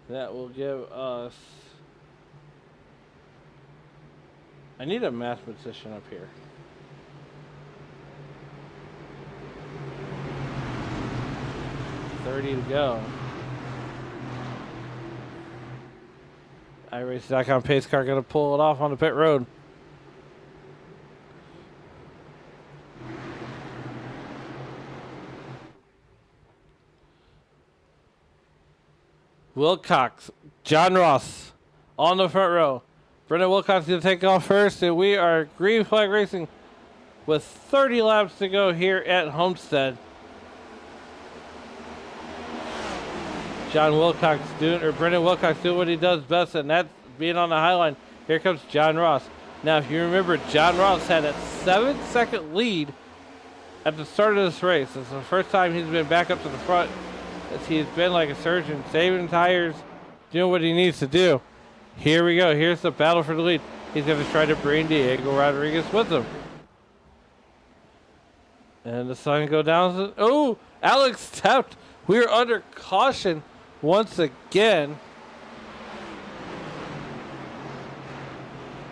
That will give us... I need a mathematician up here. $30 to go. iRacing.com pace car gonna pull it off on the pit road. Wilcox, John Ross on the front row. Brendan Wilcox going to take off first, and we are green flag racing with 30 laps to go here at Homestead. Brendan Wilcox doing what he does best, and that's being on the high line. Here comes John Ross. Now, if you remember, John Ross had a 7-second lead at the start of this race. It's the first time he's been back up to the front. He's been like a surgeon, saving tires, doing what he needs to do. Here we go. Here's the battle for the lead. He's going to try to bring Diego Rodriguez with him. And the sun go down. Oh, Alex tapped. We're under caution once again.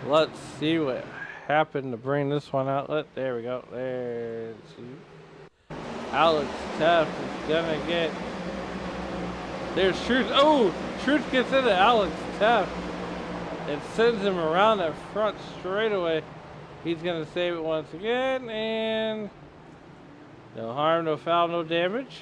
Let's see what happened to bring this one out. There we go. There's Alex Taft is going to get... There's Truth. Oh, Truth gets into Alex Taft and sends him around that front straightaway. He's going to save it once again, and no harm, no foul, no damage.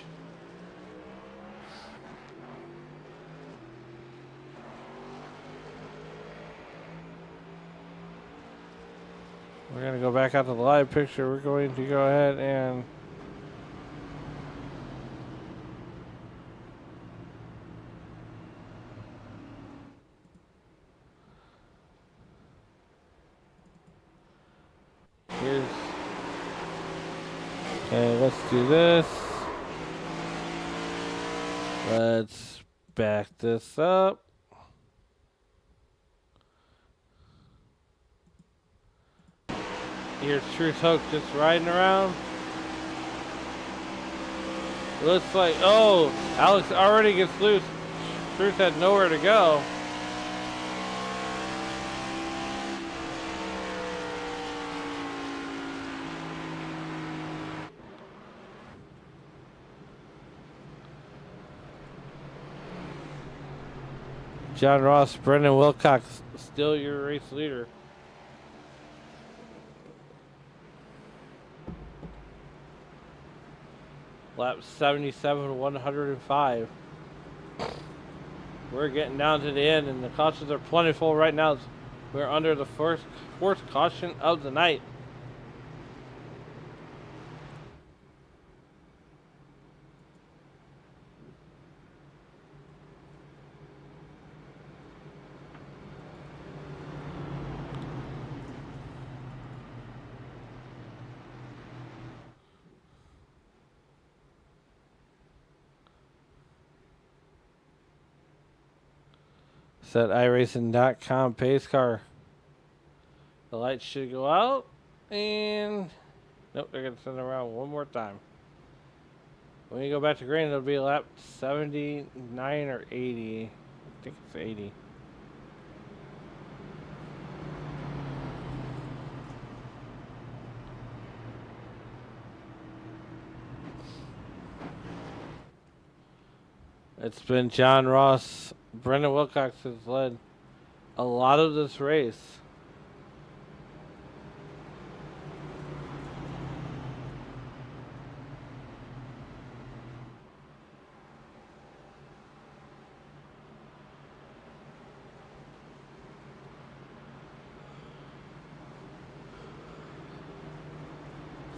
We're going to go back out to the live picture. We're going to go ahead and okay, let's do this. Let's back this up. Here's Truth Hoke just riding around. Looks like, oh, Alex already gets loose. Truth had nowhere to go. John Ross, Brendan Wilcox, still your race leader. Lap 77, 105. We're getting down to the end, and the cautions are plentiful right now. We're under the fourth caution of the night. Set iRacing.com pace car. The lights should go out, and nope, they're going to send it around one more time. When you go back to green, it'll be lap 79 or 80. I think it's 80. It's been John Ross. Brendan Wilcox has led a lot of this race.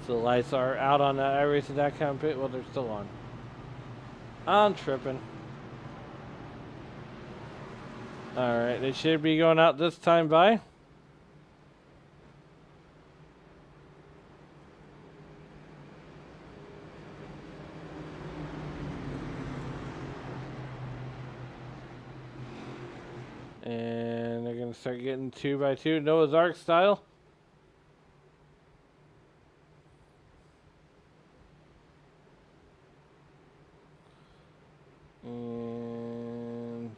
So the lights are out on that iRacing.com pit. Well, they're still on. I'm tripping. Alright, they should be going out this time by. And they're going to start getting 2 by 2 Noah's Ark style.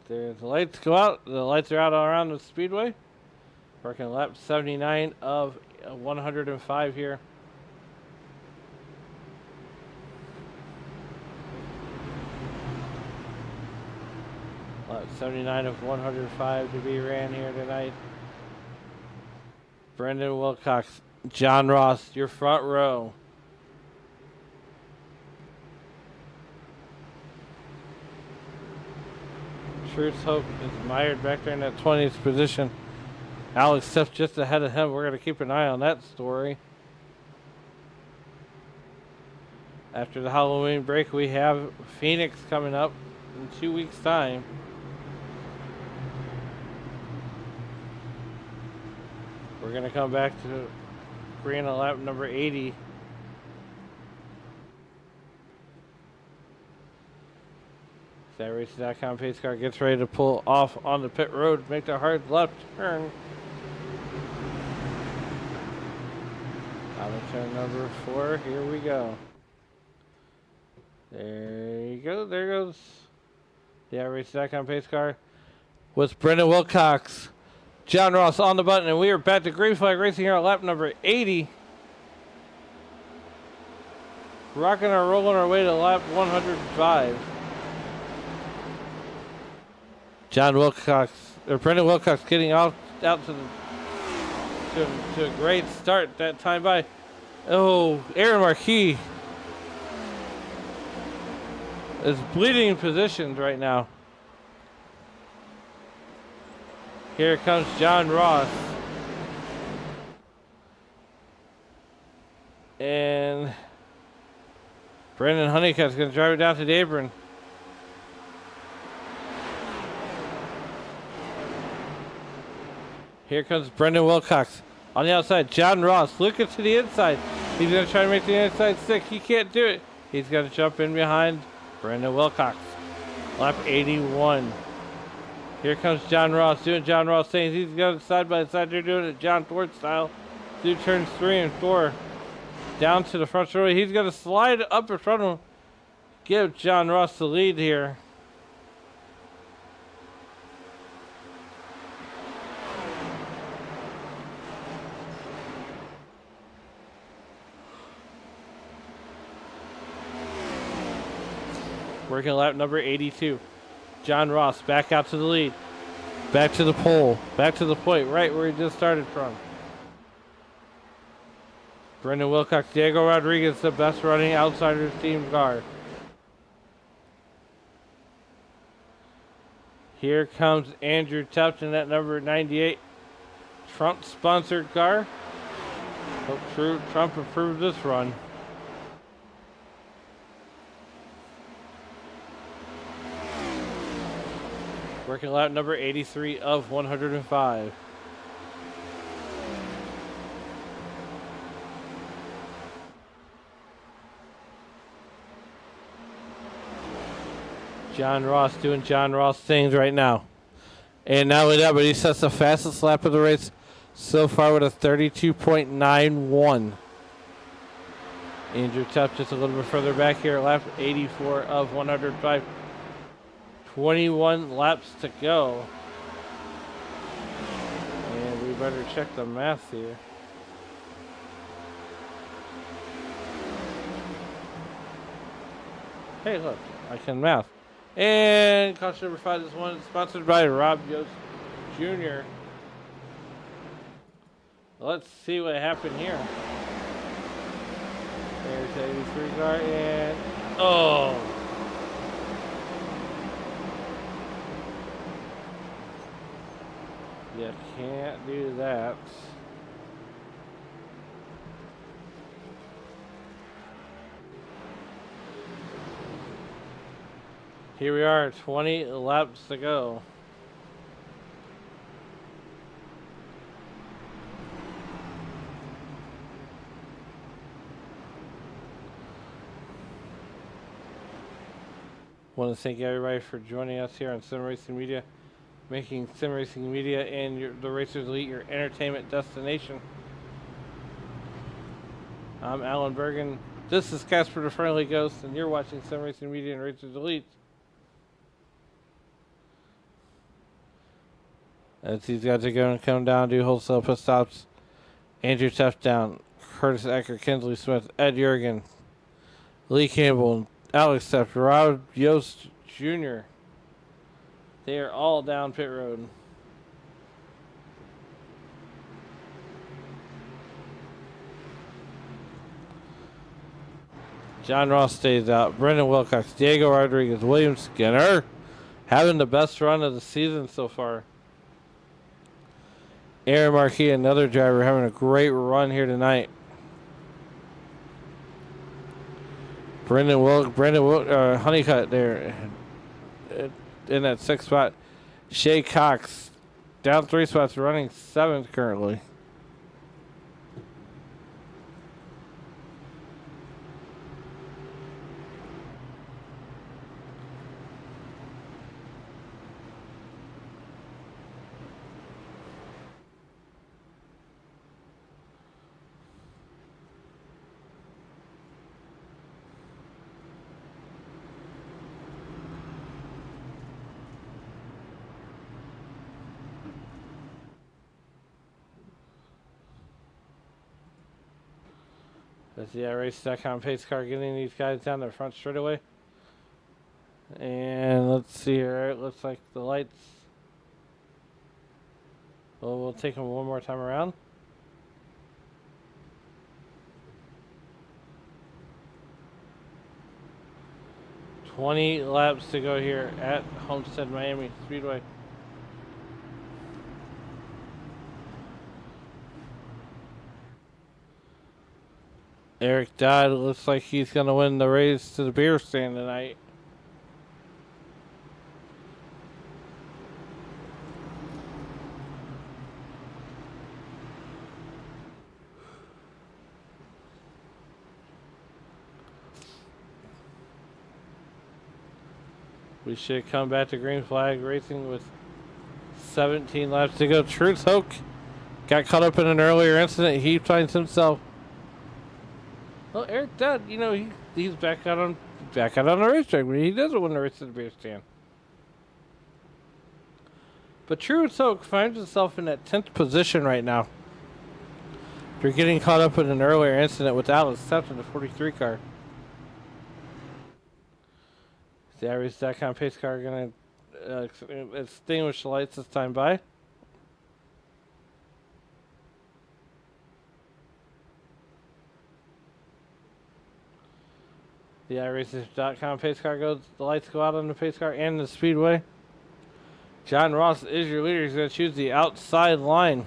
There's the lights go out. The lights are out all around the speedway. Working lap 79 of 105 here. Lap 79 of 105 to be ran here tonight. Brendan Wilcox, John Ross, your front row. Truth Hope is mired back there in that 20th position. Alex Steff just ahead of him. We're going to keep an eye on that story. After the Halloween break, we have Phoenix coming up in 2 weeks' time. We're going to come back to green on lap number 80. StatRacing.com pace car gets ready to pull off on the pit road, make the hard left turn. Out of turn number 4, here we go. There you go, there goes the iRacing.com pace car with Brendan Wilcox, John Ross on the button, and we are back to green flag racing here at lap number 80. Rocking and rolling our way to lap 105. Brendan Wilcox getting out to a great start that time by. Oh, Aaron Marquis is bleeding positions right now. Here comes John Ross. And Brandon Honeycutt's going to drive it down to the apron. Here comes Brendan Wilcox on the outside. John Ross looking to the inside. He's going to try to make the inside stick. He can't do it. He's going to jump in behind Brendan Wilcox. Lap 81. Here comes John Ross doing John Ross things. He's going side by side. They're doing it John Ford style. Through turns 3 and 4. Down to the front row. He's going to slide up in front of him. Give John Ross the lead here. Working lap number 82. John Ross back out to the lead. Back to the pole. Back to the point, right where he just started from. Brendan Wilcox, Diego Rodriguez, the best running Outsiders team car. Here comes Andrew Tufton at number 98. Trump-sponsored car. Hope Trump approved this run. Working lap number 83 of 105. John Ross doing John Ross things right now. And not only that, but he sets the fastest lap of the race so far with a 32.91. Andrew Tuff just a little bit further back here at lap 84 of 105. 21 laps to go. And we better check the math here. Hey, look, I can math. And caution number 5, this one is sponsored by Rob Yost Jr. Let's see what happened here. There's 83 car and oh. You can't do that. Here we are, 20 laps to go. Want to thank everybody for joining us here on Sim Racing Media, making Sim Racing Media and the Racers Elite your entertainment destination. I'm Alan Bergen. This is Casper the Friendly Ghost, and you're watching Sim Racing Media and Racers Elite. As these guys are going to come down, do wholesale pit stops. Andrew Tuff down, Curtis Ecker, Kinsley Smith, Ed Jurgen, Lee Campbell, Alex Tuff, Rob Yost Jr. They are all down pit road. John Ross stays out. Brendan Wilcox, Diego Rodriguez, William Skinner having the best run of the season so far. Aaron Marquis, another driver, having a great run here tonight. Honeycutt there in that 6th spot. Shay Cox down 3 spots, running 7th currently. That's the iRacing.com pace car getting these guys down the front straightaway. And let's see here. It looks like the lights. Well, we'll take them one more time around. "20 laps to go here at Homestead Miami Speedway." Eric Dodd looks like he's going to win the race to the beer stand tonight. We should come back to green flag racing with 17 laps to go. Truth Hoke got caught up in an earlier incident. He finds himself. Well, Eric Dodd, he's back out on the racetrack, but he doesn't win the race at the beer stand. But Truth Hoke finds himself in that 10th position right now. After getting caught up in an earlier incident with Alex Tuff in the 43 car. The iRacing.com pace car going to extinguish the lights this time by. The iRacing.com pace car goes. The lights go out on the pace car and the speedway. John Ross is your leader. He's going to choose the outside line.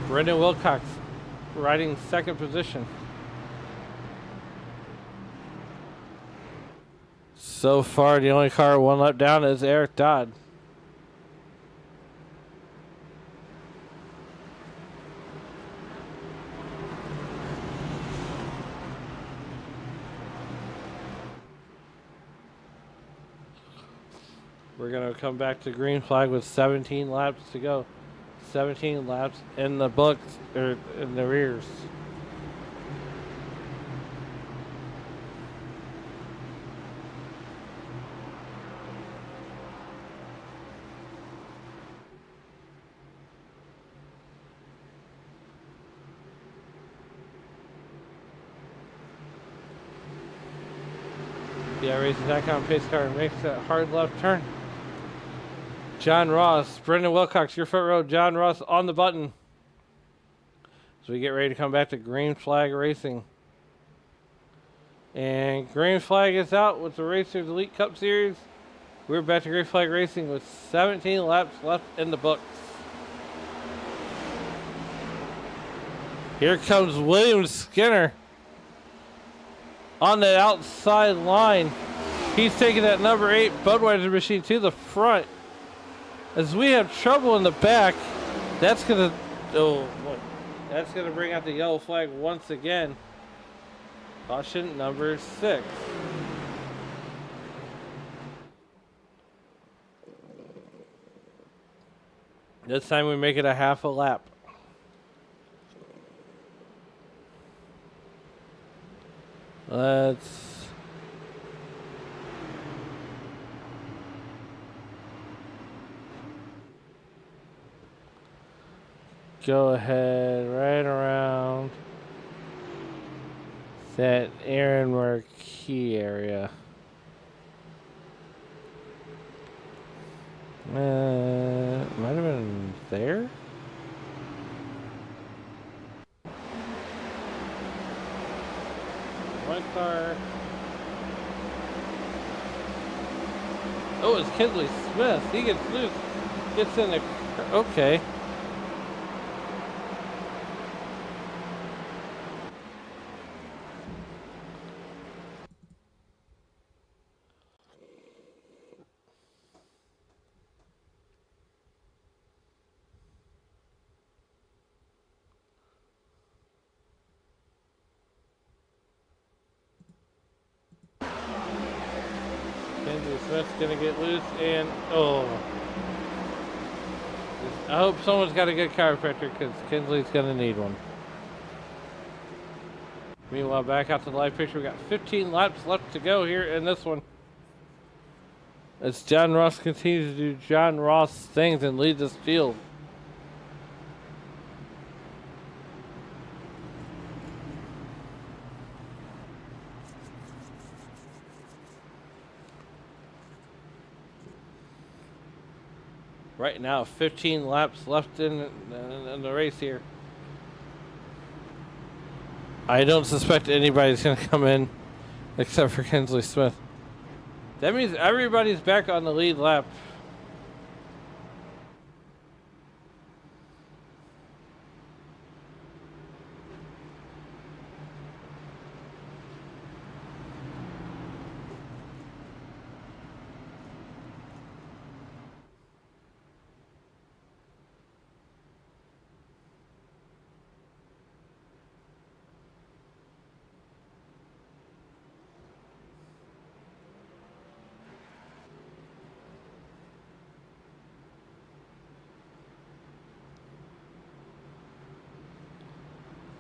Brendan Wilcox riding 2nd position. So far, the only car 1 lap down is Eric Dodd. We're going to come back to green flag with 17 laps to go. 17 laps in the books, or in the rears. The iRacing.com pace car makes that hard left turn. John Ross, Brendan Wilcox, your front row. John Ross on the button. So we get ready to come back to green flag racing. And green flag is out with the Racers Elite Cup Series. We're back to green flag racing with 17 laps left in the books. Here comes William Skinner on the outside line. He's taking that number 8 Budweiser machine to the front. As we have trouble in the back, that's gonna bring out the yellow flag once again. Caution number 6. This time we make it a half a lap. go ahead right around that Aaron Marquee area. Might have been there. One car. Oh, it's Kinsley Smith. He gets loose. Gets in the. Okay. Kinsley Smith's gonna get loose and I hope someone's got a good chiropractor because Kinsley's gonna need one. Meanwhile, back out to the live picture, we got 15 laps left to go here in this one. As John Ross continues to do John Ross things and lead this field. Right now, 15 laps left in the race here. I don't suspect anybody's going to come in except for Kinsley Smith. That means everybody's back on the lead lap.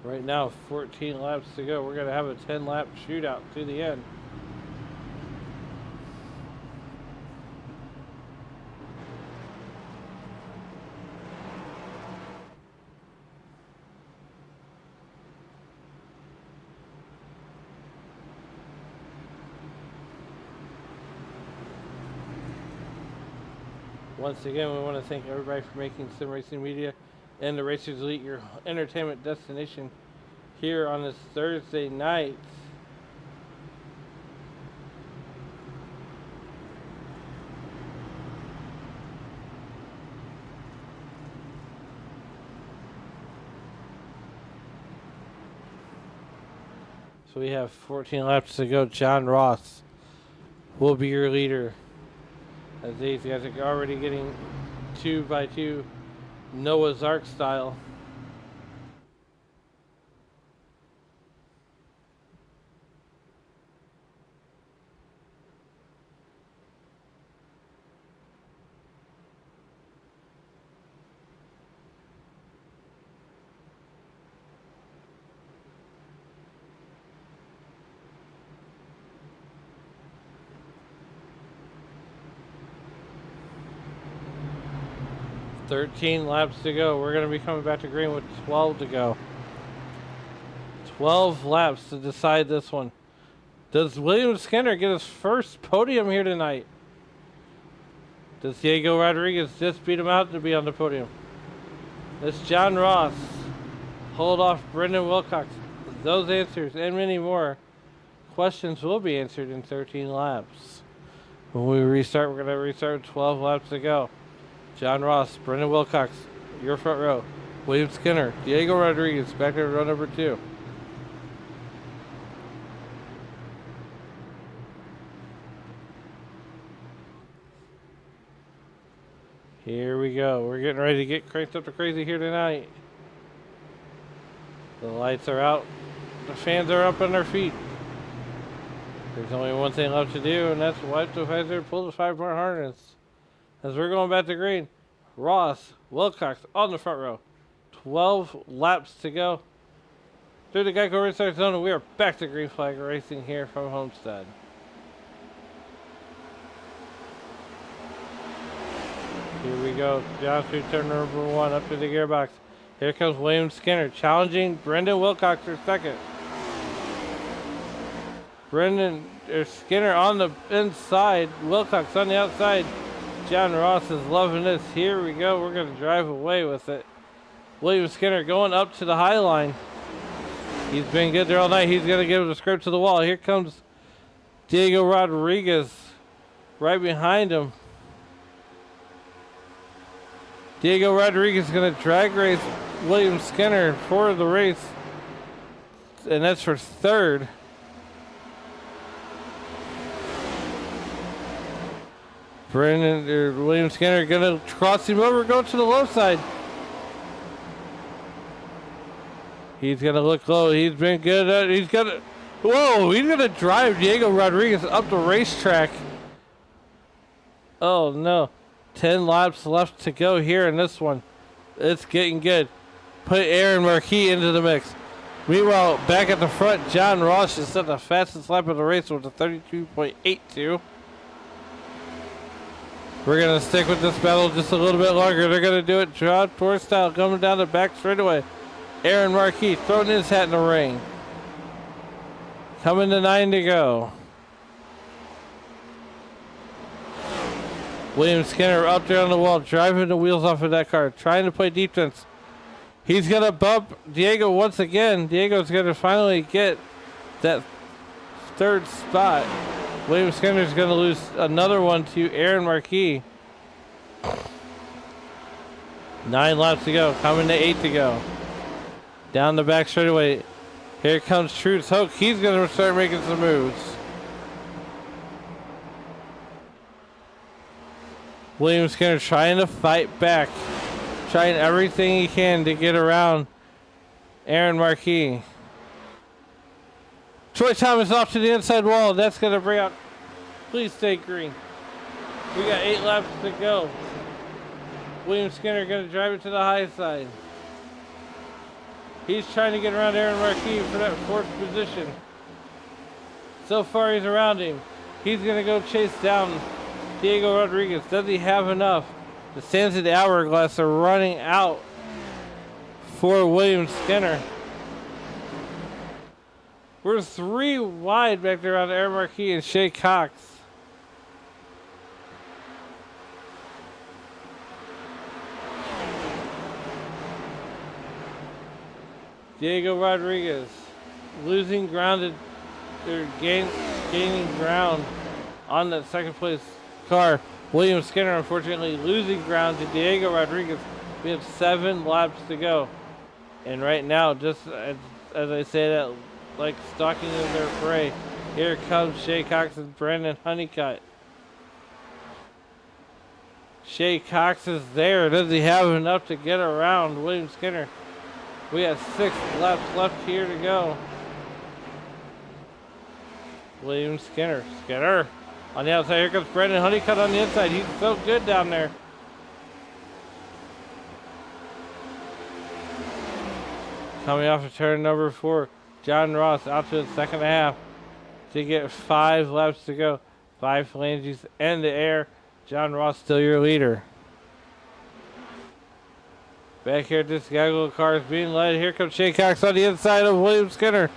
Right now, 14 laps to go. We're going to have a 10-lap shootout to the end. Once again, we want to thank everybody for making Sim Racing Media and the Racers Elite your entertainment destination here on this Thursday night. So we have 14 laps to go. John Ross will be your leader. As these guys are already getting 2x2 Noah's Ark style. $13 laps to go. We're going to be coming back to green with 12 to go. 12 laps to decide this one. Does William Skinner get his first podium here tonight? Does Diego Rodriguez just beat him out to be on the podium? Does John Ross hold off Brendan Wilcox? Those answers and many more questions will be answered in 13 laps. When we restart, we're going to restart with 12 laps to go. John Ross, Brendan Wilcox, your front row. William Skinner, Diego Rodriguez, back to row number 2. Here we go. We're getting ready to get cranked up to crazy here tonight. The lights are out. The fans are up on their feet. There's only one thing left to do, and that's wipe the visor, pull the 5-part harness. As we're going back to green, Ross, Wilcox on the front row. 12 laps to go. Through the Geico Restart Zone, and we are back to green flag racing here from Homestead. Here we go. John through turn number 1 up to the gearbox. Here comes William Skinner challenging Brendan Wilcox for second. Skinner on the inside, Wilcox on the outside. John Ross is loving this. Here we go. We're going to drive away with it. William Skinner going up to the high line. He's been good there all night. He's going to give it a scrape to the wall. Here comes Diego Rodriguez right behind him. Diego Rodriguez is going to drag race William Skinner for the race. And that's for third. William Skinner going to cross him over, go to the low side. He's going to look low. He's been good at it. He's going to drive Diego Rodriguez up the racetrack. Oh, no. 10 laps left to go here in this one. It's getting good. Put Aaron Marquis into the mix. Meanwhile, back at the front, John Ross just set the fastest lap of the race with a 32.82. We're going to stick with this battle just a little bit longer. They're going to do it John Tour style, coming down the back straightaway. Aaron Marquis throwing his hat in the ring. Coming to 9 to go. William Skinner up there on the wall, driving the wheels off of that car, trying to play defense. He's going to bump Diego once again. Diego's going to finally get that third spot. William Skinner's going to lose another one to Aaron Marquis. 9 laps to go, coming to 8 to go. Down the back straightaway. Here comes Trude's Hoke. He's going to start making some moves. William Skinner trying to fight back. Trying everything he can to get around Aaron Marquis. Troy Thomas off to the inside wall. That's going to bring out. Please stay green. We got 8 laps to go. William Skinner going to drive it to the high side. He's trying to get around Aaron Marquis for that 4th position. So far he's around him. He's going to go chase down Diego Rodriguez. Does he have enough? The sands of the hourglass are running out for William Skinner. We're 3 wide back there on Aaron Marquis and Shay Cox. Diego Rodriguez losing ground, gaining ground on that second place car. William Skinner unfortunately losing ground to Diego Rodriguez. We have 7 laps to go. And right now, just as I say that, like stalking in their prey, here comes Shay Cox and Brandon Honeycutt. Shay Cox is there. Does he have enough to get around William Skinner? We have 6 laps left here to go. William Skinner. On the outside, here comes Brandon Honeycutt on the inside. He's so good down there. Coming off of turn number 4, John Ross out to the second half to get 5 laps to go. 5 phalanges in the air. John Ross still your leader. Back here at this gaggle of cars being led. Here comes Shay Cox on the inside of William Skinner.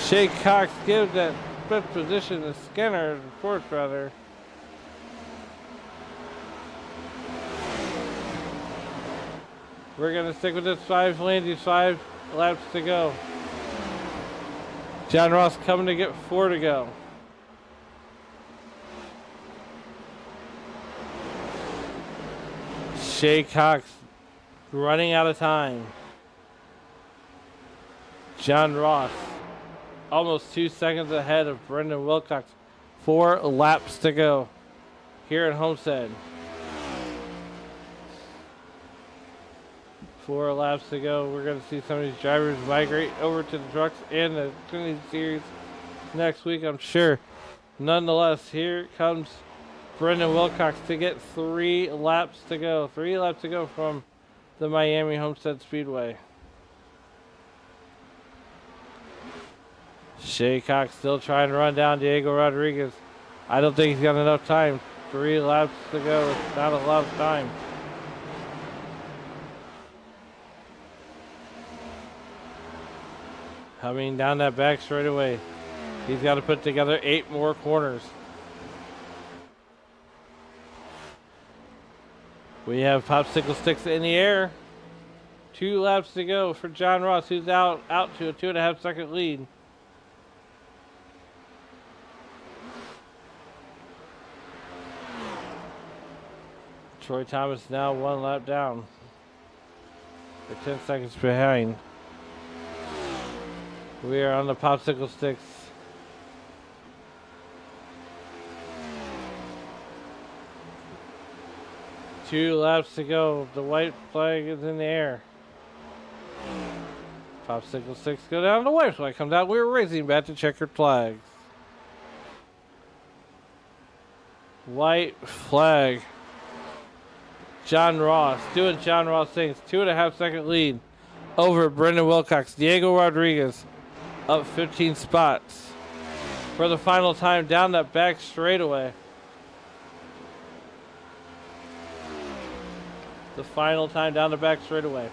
Shay Cox gives that 5th position to Skinner, 4th rather. We're going to stick with this 5 phalanges, 5 laps to go. John Ross coming to get 4 to go. Shay Cox running out of time. John Ross almost 2 seconds ahead of Brendan Wilcox. 4 laps to go here at Homestead. 4 laps to go. We're going to see some of these drivers migrate over to the trucks and the Xfinity Series next week, I'm sure. Nonetheless, here comes Brendan Wilcox to get 3 laps to go. 3 laps to go from the Miami Homestead Speedway. Shay Cox still trying to run down Diego Rodriguez. I don't think he's got enough time. 3 laps to go. It's not a lot of time. Coming down that back straightaway. He's got to put together 8 more corners. We have popsicle sticks in the air. 2 laps to go for John Ross, who's out to a 2.5 second lead. Troy Thomas now 1 lap down. They're 10 seconds behind. We are on the popsicle sticks. Two laps to go. The white flag is in the air. Popsicle sticks go down. The white flag comes out. We're racing back to checkered flags. White flag. John Ross doing John Ross things. 2.5 second lead over Brendan Wilcox. Diego Rodriguez up 15 spots for the final time down that back straightaway. The final time down the back straightaway.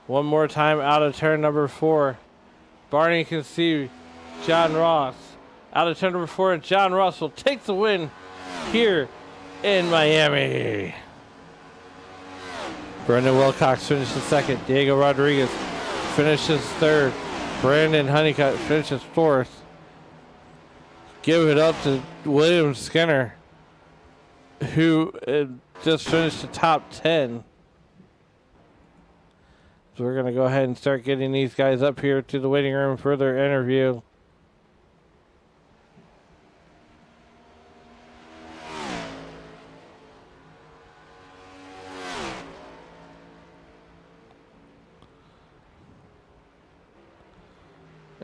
One more time out of turn number 4. Barney can see John Ross out of turn number 4, and John Ross will take the win here in Miami. Brendan Wilcox finishes second. Diego Rodriguez finishes third. Brandon Honeycutt finishes 4th. Give it up to William Skinner, who just finished the top 10. So we're going to go ahead and start getting these guys up here to the waiting room for their interview.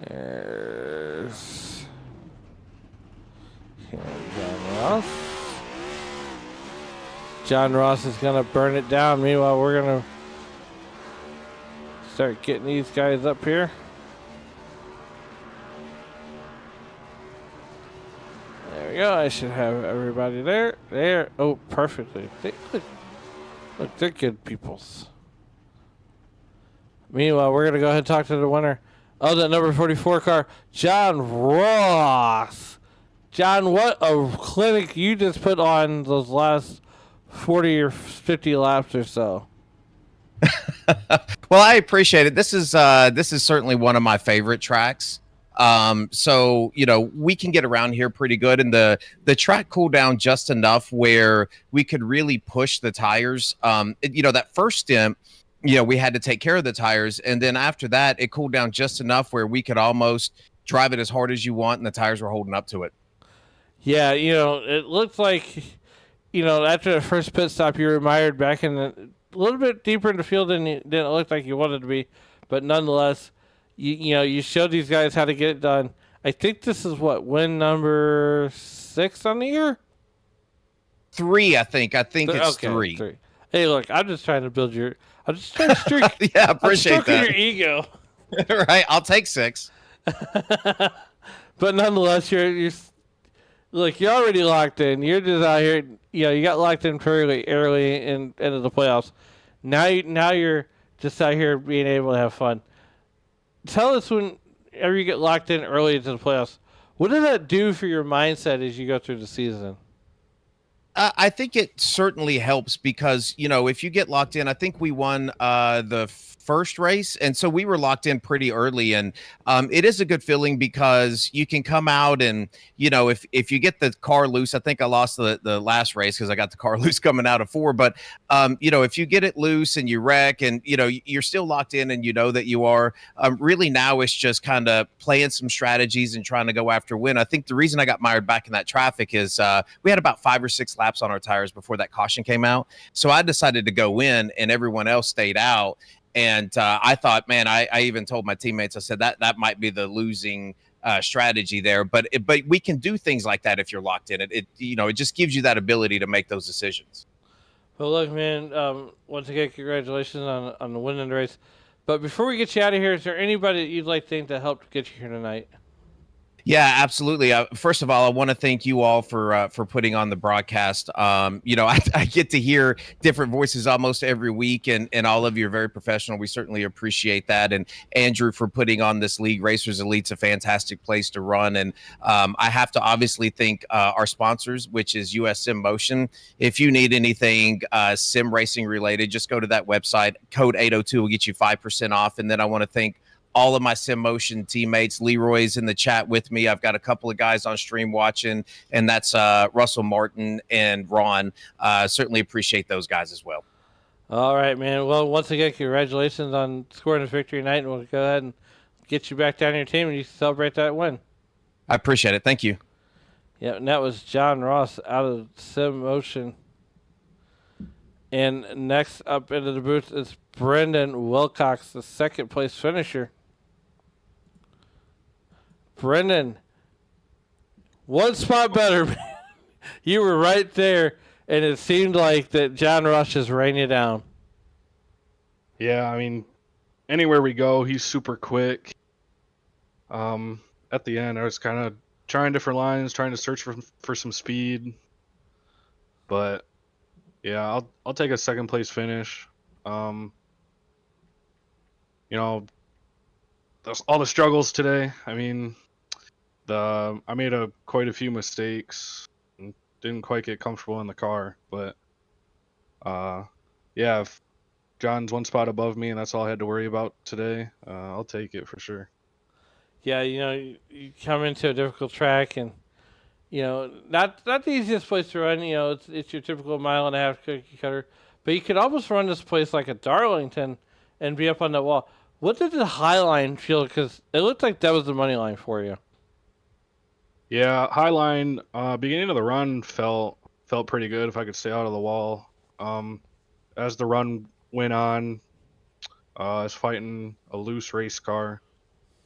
There's John Ross. John Ross is going to burn it down. Meanwhile, we're going to start getting these guys up here. There we go. I should have everybody there. There. Oh, perfectly. Look, they're good peoples. Meanwhile, we're going to go ahead and talk to the winner of that number 44 car, John Ross. John, what a clinic you just put on those last 40 or 50 laps or so. Well, I appreciate it. This is certainly one of my favorite tracks. So, you know, we can get around here pretty good, and the track cooled down just enough where we could really push the tires. You know, that first stint, you know, we had to take care of the tires, and then after that, it cooled down just enough where we could almost drive it as hard as you want, and the tires were holding up to it. Yeah, you know, it looked like, you know, after the first pit stop, you were mired back in a little bit deeper in the field than it look like you wanted to be, but nonetheless, you know, you showed these guys how to get it done. I think this is what, win number 6 on the year? 3, I think. I think it's okay, 3. Hey, look, I'm just trying to build your. I'm just trying to streak. Yeah, appreciate I'm stroking that. your ego. Right, I'll take 6. But nonetheless, you're look, you're already locked in. You're just out here. You know, you got locked in fairly early into the playoffs. Now you're just out here being able to have fun. Tell us, whenever you get locked in early into the playoffs, what does that do for your mindset as you go through the season? I think it certainly helps because, you know, if you get locked in, I think we won the first race, and so we were locked in pretty early, and it is a good feeling because you can come out and, you know, if you get the car loose, I think I lost the last race because I got the car loose coming out of 4, but you know, if you get it loose and you wreck and, you know, you're still locked in and you know that you are, really now it's just kind of playing some strategies and trying to go after win. I think the reason I got mired back in that traffic is we had about 5 or 6 laps on our tires before that caution came out, so I decided to go in and everyone else stayed out. And I thought, man, I even told my teammates, I said that might be the losing strategy there. But we can do things like that if you're locked in. It you know, it just gives you that ability to make those decisions. Well, look, man, once again, congratulations on the winning the race. But before we get you out of here, is there anybody that you'd like to think that helped get you here tonight? Yeah, absolutely. First of all, I want to thank you all for putting on the broadcast. I get to hear different voices almost every week, and all of you are very professional. We certainly appreciate that. And Andrew for putting on this league. Racers Elite's a fantastic place to run, and I have to obviously thank our sponsors, which is US Sim Motion. If you need anything sim racing related, just go to that website. Code 802 will get you 5% off. And then I want to thank all of my Sim Motion teammates. Leroy's in the chat with me. I've got a couple of guys on stream watching, and that's Russell Martin and Ron. Certainly appreciate those guys as well. All right, man. Well, once again, congratulations on scoring a victory tonight, and we'll go ahead and get you back down your team, and you celebrate that win. I appreciate it. Thank you. Yeah, and that was John Ross out of Sim Motion. And next up into the booth is Brendan Wilcox, the second place finisher. Brendan, one spot better. You were right there, and it seemed like that John Ross just ran you down. Yeah, I mean, anywhere we go, he's super quick. At the end, I was kind of trying different lines, trying to search for some speed. But yeah, I'll take a second place finish. You know, all the struggles today. I mean, I made quite a few mistakes and didn't quite get comfortable in the car, but yeah, if John's one spot above me and that's all I had to worry about today, I'll take it for sure. Yeah, you come into a difficult track, and not the easiest place to run. It's your typical mile and a half cookie cutter, but you could almost run this place like a Darlington and be up on the wall. What did the high line feel? Because it looked like that was the money line for you. Yeah, high line, beginning of the run felt pretty good if I could stay out of the wall. As the run went on, I was fighting a loose race car,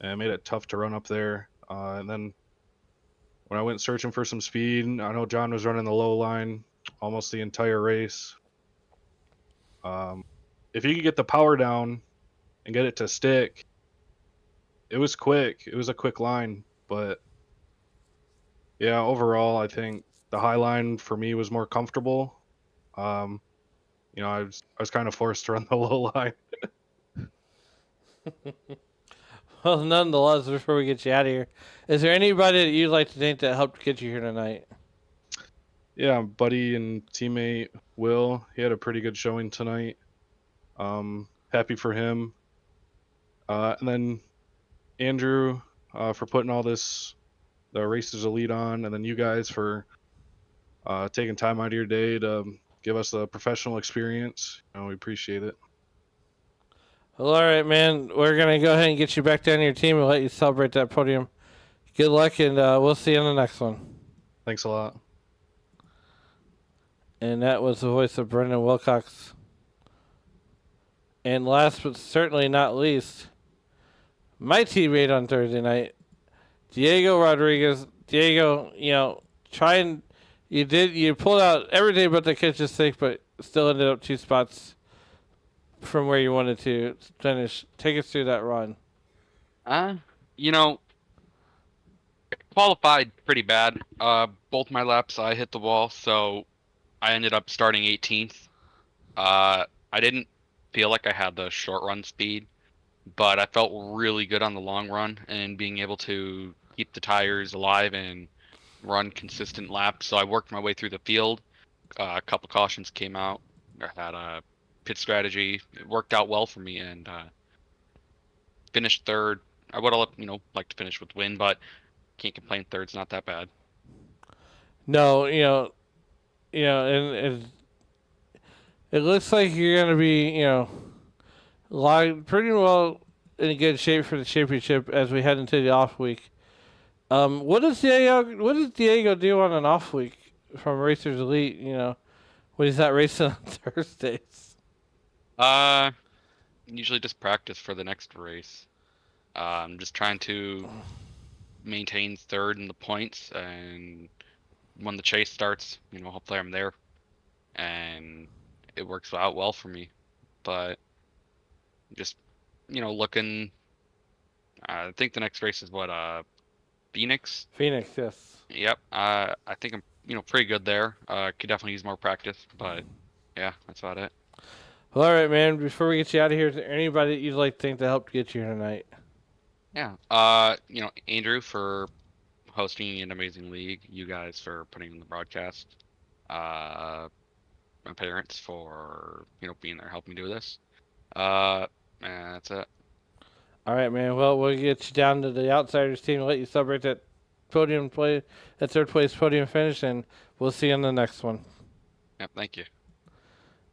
and it made it tough to run up there. And then when I went searching for some speed, I know John was running the low line almost the entire race. If you could get the power down and get it to stick, it was quick. It was a quick line, but yeah, overall, I think the high line for me was more comfortable. I was kind of forced to run the low line. Well, nonetheless, before we get you out of here, is there anybody that you'd like to thank that helped get you here tonight? Yeah, buddy and teammate Will, he had a pretty good showing tonight. Happy for him. And then Andrew for putting all the Racers Elite on, and then you guys for taking time out of your day to give us a professional experience. We appreciate it. Well, all right, man. We're going to go ahead and get you back down to your team and let you celebrate that podium. Good luck, and we'll see you in the next one. Thanks a lot. And that was the voice of Brendan Wilcox. And last but certainly not least, my teammate on Thursday night, Diego Rodriguez. Diego, you pulled out everything but the kitchen sink, but still ended up 2 spots from where you wanted to finish. Take us through that run. Qualified pretty bad. Both my laps I hit the wall, so I ended up starting 18th. I didn't feel like I had the short run speed, but I felt really good on the long run and being able to keep the tires alive and run consistent laps. So I worked my way through the field. A couple cautions came out. I had a pit strategy. It worked out well for me, and finished third. I would have liked to finish with win, but can't complain. Third's not that bad. No, and it looks like you're going to be, pretty well in good shape for the championship as we head into the off week. What does Diego do on an off week from Racers Elite? When he's not racing on Thursdays. Usually just practice for the next race. I'm just trying to maintain third in the points, and when the chase starts, hopefully I'm there, and it works out well for me. But just looking, I think the next race is Phoenix. Phoenix, yes. Yep. I think I'm pretty good there. Could definitely use more practice, but yeah, that's about it. Well, all right, man. Before we get you out of here, is there anybody that you'd like to thank to help get you here tonight? Yeah. Andrew for hosting an amazing league. You guys for putting in the broadcast. My parents for being there helping me do this. And that's it. All right, man. Well, we'll get you down to the Outsiders team and let you celebrate that podium play, that third place podium finish, and we'll see you on the next one. Yep. Thank you.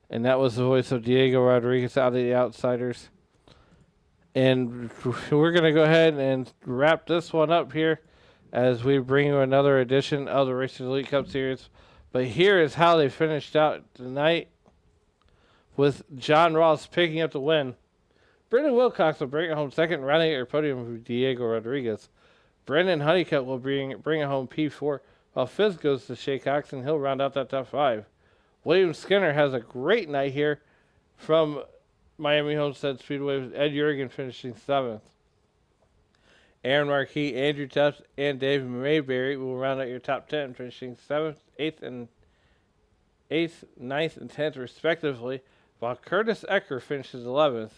And that was the voice of Diego Rodriguez out of the Outsiders. And we're going to go ahead and wrap this one up here as we bring you another edition of the Racing Elite Cup Series. But here is how they finished out tonight with John Ross picking up the win. Brendan Wilcox will bring it home second, rounding out your podium with Diego Rodriguez. Brendan Honeycutt will bring it home P4, while Fizz goes to Shea Cox, and he'll round out that top 5. William Skinner has a great night here from Miami Homestead Speedway with Ed Jurgen finishing 7th. Aaron Marquis, Andrew Tufts, and David Mayberry will round out your top 10, finishing 7th, 8th, 9th, and 10th respectively, while Curtis Ecker finishes 11th.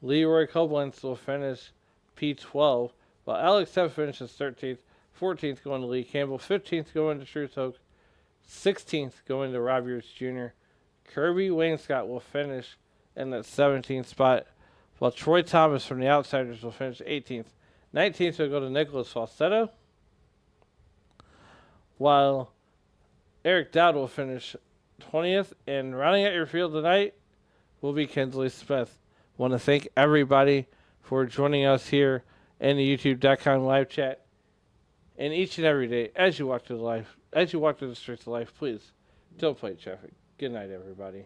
Leroy Koblenz will finish P12, while Alex Teff finishes 13th, 14th going to Lee Campbell, 15th going to Truth Hoke, 16th going to Rob Ewers Jr. Kirby Wainscott will finish in that 17th spot, while Troy Thomas from the Outsiders will finish 18th. 19th will go to Nicholas Falsetto, while Eric Dowd will finish 20th, and rounding out your field tonight will be Kinsley Smith. Want to thank everybody for joining us here in the YouTube.com live chat. And each and every day, as you walk through the streets of life, please don't play traffic. Good night, everybody.